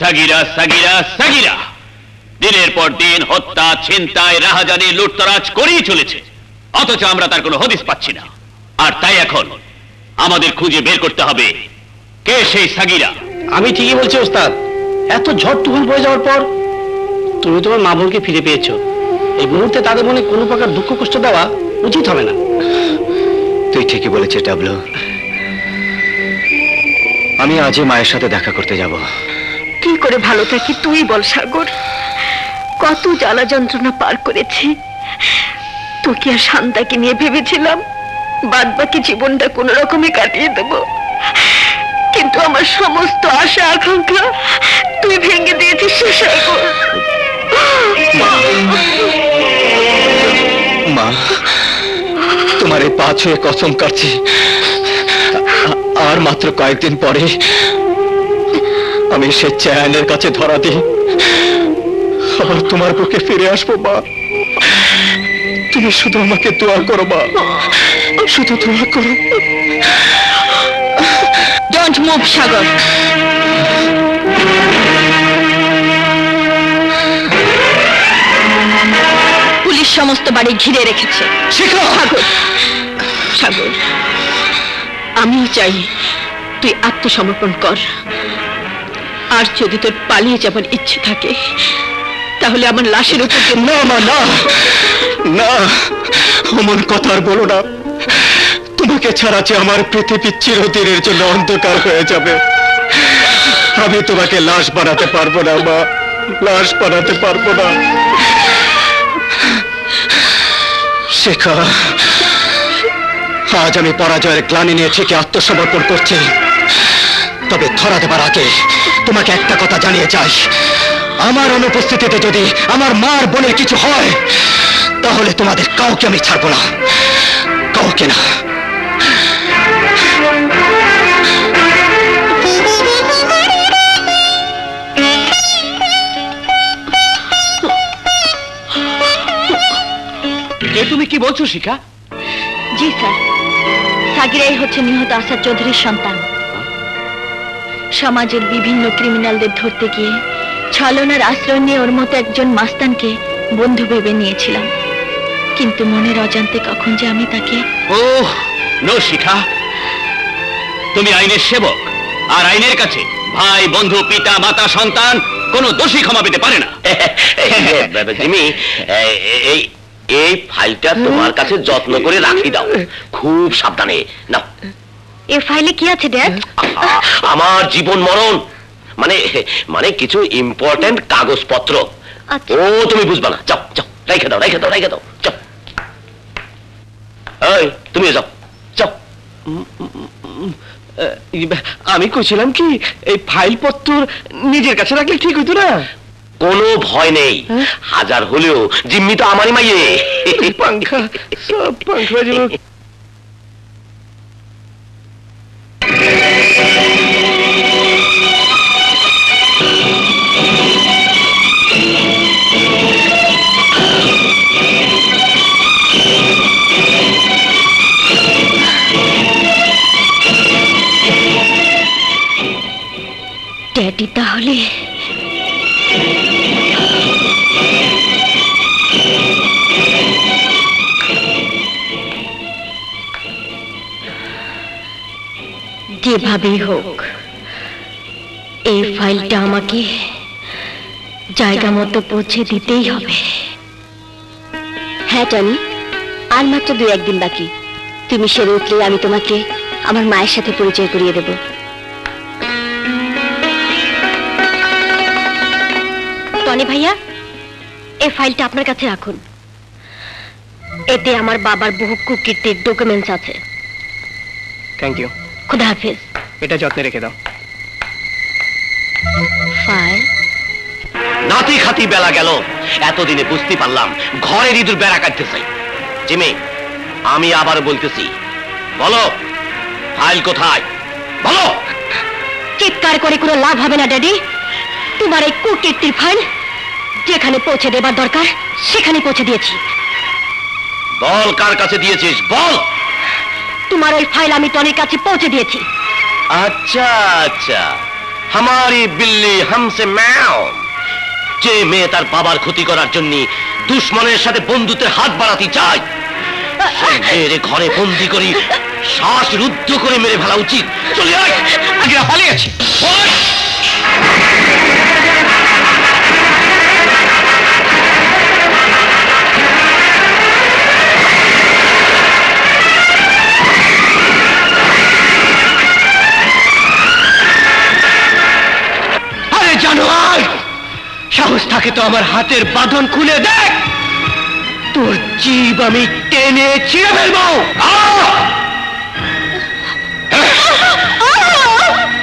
সাগিরা সাগিরা সাগিরা দিনের পর দিন হত্যা, ছিনতাই, রাহাজানি, লুটতরাজ করেই চলেছে, অথচ আমরা তার কোনো হদিস পাচ্ছি না। আর তাই এখন আমাদের খুঁজে বের করতে হবে কে সেই সাগিরা। আমি ঠিকই বলছি ওস্তাদ, এত ঝড় তুফান পড়ে যাওয়ার পর তুমি তোমার মা বোনকে ফিরে পেয়েছো। এই মুহূর্তে তাদের মনে কোনো প্রকার দুঃখ কষ্ট দেওয়া উচিত হবে না। তুই ঠিকই বলেছিস ডাবলু। আমি আজই মায়ের সাথে দেখা করতে যাব। কি করে ভালো থাকি তুই বল সাগর, কত জ্বালা যন্ত্রণা পার করেছি। তোকে আর শান্তাকে নিয়ে ভেবেছিলাম বাদ বাকি জীবনটা কোন রকমে কাটিয়ে দেব, কিন্তু আমার সমস্ত আশা আকাঙ্ক্ষা তুই ভেঙে দিয়েছিস সাগর। মা, তোমার এই পা ছুঁয়ে কসম কাটছি, আর মাত্র কয়েকদিন পরে আমি সে চ্যানের কাছে ধরা দিই আর তোমার বুকে ফিরে আসবো। মা, তুমি শুধু আমাকে দোয়া করো মা, শুধু দোয়া করো। Don't move Sagar. পুলিশ সমস্ত বাড়ি ঘিরে রেখেছে। সাগর, সাগর, আমিও চাই তুই আত্মসমর্পণ কর। আর যদি তোর পালিয়ে যাবার ইচ্ছে থাকে তাহলে আমার লাশের উপর না মা, না না, অমন কথা আর বলো না। তোমাকে ছাড়া যে আমার পৃথিবী চিরদিনের জন্য অন্ধকার হয়ে যাবে। আমি তোমাকে লাশ বানাতে পারবো না মা, লাশ বানাতে পারবো না। শেখা, আজ আমি পরাজয়ের গ্লানি নিয়ে ঠিকই আত্মসমর্পণ করছি, তবে ধরা দেবার আগে তোমাকে একটা কথা জানিয়ে যাই, আমার অনুপস্থিতিতে যদি আমার মার বোনের কিছু হয় তাহলে তোমাদের কাউকে আমি ছাড়বো না, কাউকে না। তুমি কি বলছো শিখা? জি স্যার, সাগিরাই হচ্ছে নিহত আসাদ চৌধুরীর সন্তান। সমাজের বিভিন্ন ক্রিমিনালদের ধরতে গিয়ে ছলনার আশ্রয় নিয়ে ওর মতো একজন মাস্তানকে বন্ধু ভেবে নিয়েছিলাম, কিন্তু মনের অজান্তে কখন যে আমি তাকে। ওহ নো শিখা, তুমি আইনের সেবক, আর আইনের কাছে ভাই, বন্ধু, পিতা, মাতা, সন্তান কোনো দোষী ক্ষমা পেতে পারে না। জিমি, এই ফাইলটা তোমার কাছে যত্ন করে রাখি দাও, খুব সাবধানে নাও। এই ফাইলে কি আছে ড্যাড? আমার জীবন মরণ, মানে মানে কিছু ইম্পর্টেন্ট কাগজপত্র। ও তুমি বুঝবা না, যাও যাও, রেখে দাও রেখে দাও রেখে দাও, যাও। এই তুমি যাও যাও। আমি কইছিলাম কি, এই ফাইলপত্র নিজের কাছে রাখলে ঠিক হইতো না? কোনো ভয় নেই, হাজার হলেও জিম্মি তো আমারই মাইয়ে। পাংখা সব পাংখা জীবন। ড্যাডি তাহলে যেভাবেই হোক এই ফাইলটা আমাকে জায়গা মতো পৌঁছে দিতেই হবে। হ্যাঁ টনি, আর মাত্র 2-1 দিন বাকি। তুমি সেরে উঠলে আমি তোমাকে আমার মায়ের সাথে পরিচয় করিয়ে দেব। টনি ভাইয়া, এই ফাইলটা আপনার কাছে রাখুন। এতে আমার বাবার বহু কুকীর্তির ডকুমেন্টস আছে। Thank you. খুদা হাফেজ। এটা যত্নে রেখে দাও। ফাইল নাতি খাতি বেলা গেল, এতদিনে বুঝতে পারলাম ঘরের ইঁদুর বেড়া কাটতেছে। জিমি, আমি আবার বলতেছি, বলো ফাইল কোথায়, বলো। চিৎকার করে কোনো লাভ হবে না ড্যাডি। তোমার এই কুকীর্তির ফাইল যেখানে পৌঁছে দেবার দরকার সেখানে পৌঁছে দিয়েছি। বল কার কাছে দিয়েছিস, বল। তোমার ওই ফাইল আমি টনির কাছে পৌঁছে দিয়েছি। আচ্ছা আচ্ছা, हमारी बिल्ली हमसे म्याऊ। যে মেয়ে তার বাবার ক্ষতি করার জন্য দুশ্মনের সাথে বন্ধুত্বের হাত বাড়াতে চায়, সেই মেয়ের ঘরে বন্দি করি শ্বাস রুদ্ধ করে মেরে ফেলা উচিত। চলে আয়, আগে পালিয়ে আছি। আরে জানোয়ার, সাহস থাকে তো আমার হাতের বাঁধন খুলে দেখ, তোর জীব আমি টেনে ছিঁড়ে ফেলবো।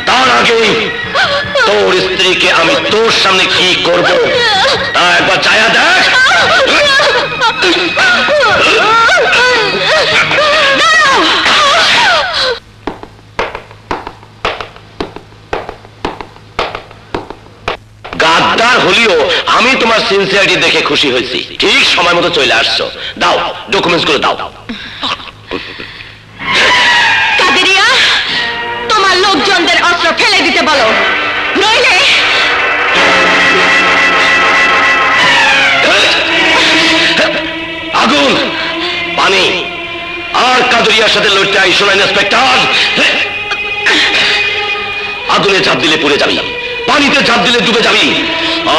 তার আগে তোর স্ত্রীকে আমি তোর সামনে কি করব তা একবার চায়া দেখ। গাদ্দার হলেও আমি তোমার সিনসিয়ারিটি দেখে খুশি হয়েছি। ঠিক সময় মতো চলে আসছো। দাও ডকুমেন্টস গুলো দাও। কাদেরিয়া, তোমার লোকজনদের অস্ত্র ফেলে দিতে বলো, নইলে আগুন, পানি আর কাদুরিয়ার সাথে লড়তে আইসো না ইন্সপেক্টর। আগুনে ঝাঁপ দিলে পুড়ে যাবি, পানিতে ঝাঁপ দিলে ডুবে যাবি,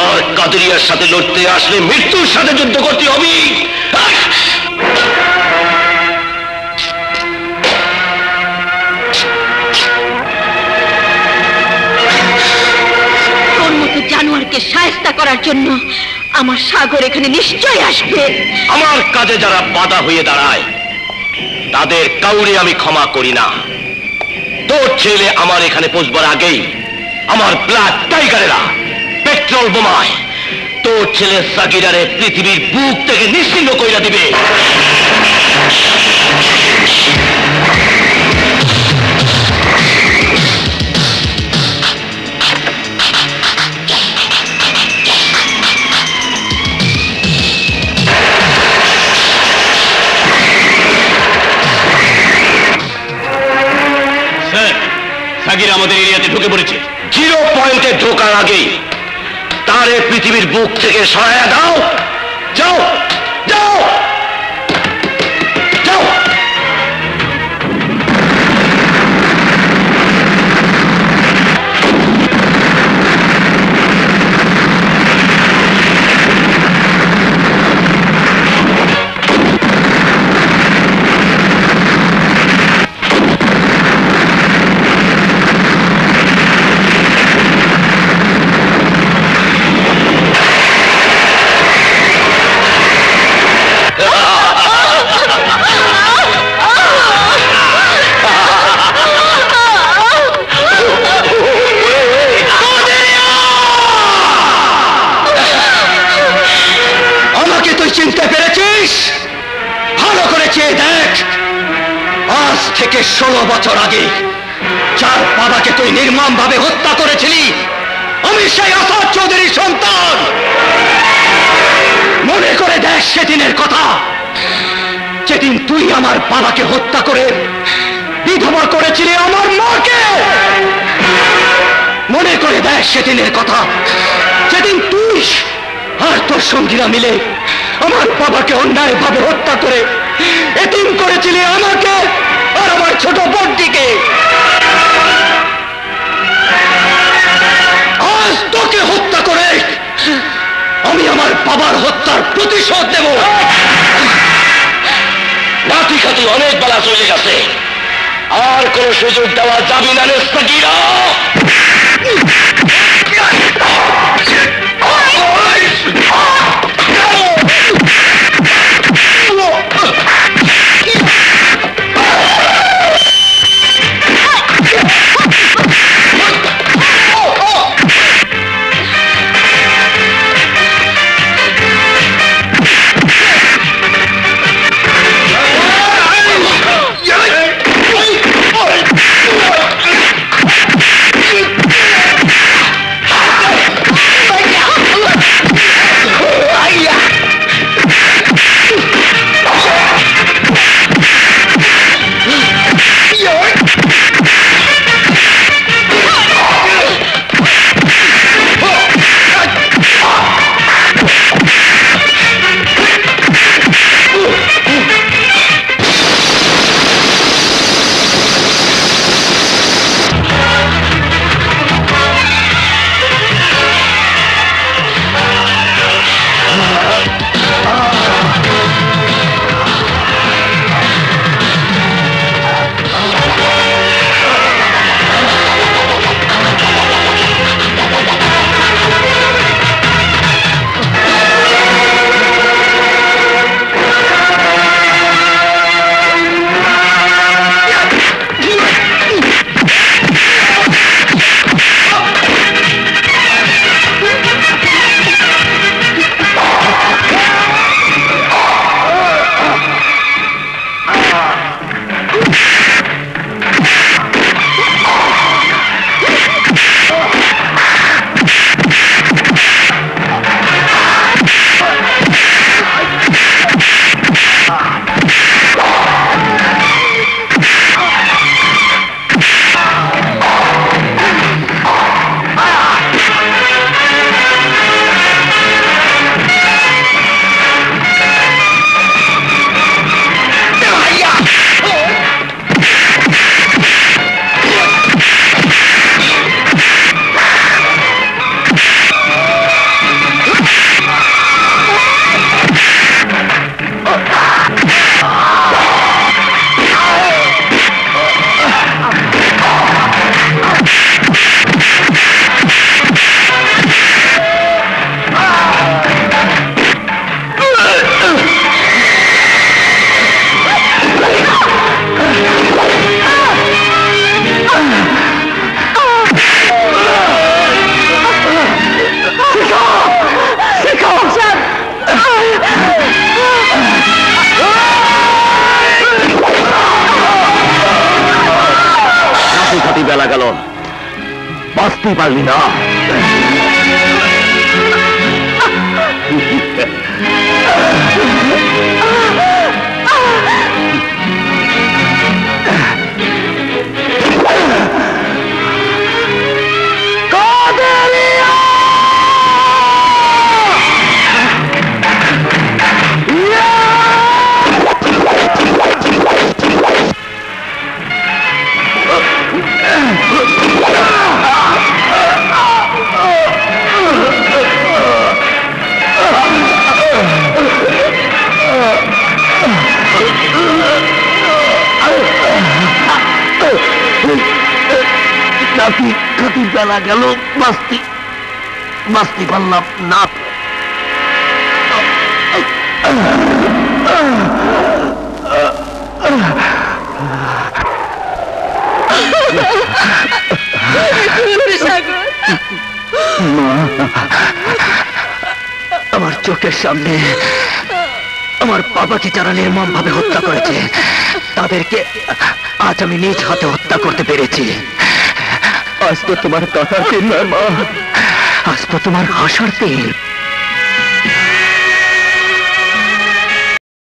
আর কাদুরিয়ার সাথে লড়তে আসলে মৃত্যুর সাথে যুদ্ধ করতে হবে। তোর মতো জানোয়ারকে শায়েস্তা করার জন্য আমার সাগর এখানে নিশ্চয়ই আসবে। আমার কাজে যারা বাধা হয়ে দাঁড়ায় তাদের কাউরে আমি ক্ষমা করি না। তোর ছেলে আমার এখানে পৌঁছবার আগেই আমার ব্ল্যাক টাইগারেরা পেট্রোল বোমায় তোর ছেলে সাকিরারে পৃথিবীর বুক থেকে নিশ্চিহ্ন কইরা দিবে। সাকির আমাদের এরিয়াতে ঢুকে পড়েছে। 0 পয়েন্টে ঢোকার আগেই তারে পৃথিবীর বুক থেকে সরায়া দাও। যাও যাও যাও। চিনতে পেরেছিস? ভালো করে চেয়ে দেখ, আজ থেকে 16 বছর আগে যার বাবাকে তুই নির্মম ভাবে হত্যা করেছিলি, আমি সেই আসাদ চৌধুরীর সন্তান। মনে করে দেখ সেদিনের কথা, যেদিন তুই আমার বাবাকে হত্যা করে বিধবা করেছিলি আমার মাকে। মনে করে দেখ সেদিনের কথা, যেদিন তুই আর তোর সঙ্গীরা মিলে আমার বাবাকে অন্যায় ভাবে হত্যা করে এতিম করেছিলি আমাকে আর আমার ছোট বোনটিকে। আজ তোকে হত্যা করে আমি আমার বাবার হত্যার প্রতিশোধ দেব। নাতি খাতি অনেক বেলা চলে গেছে, আর কোন সুযোগ দেওয়া যাবে না রে সাকিরা। খাতি খাতি বেলা গেল, বাঁচতেই পারলি না। খাতি খাতি বেলা গেল, বাঁচতে পারলাম না। আমার চোখের সামনে আমার বাবাকে যারা নির্মম ভাবে হত্যা করেছে, তাদেরকে আজ আমি নিজ হাতে হত্যা করতে পেরেছি। আজ তো তোমার কাকার দিন নয় মা, আজ তো তোমার হাসার দিন।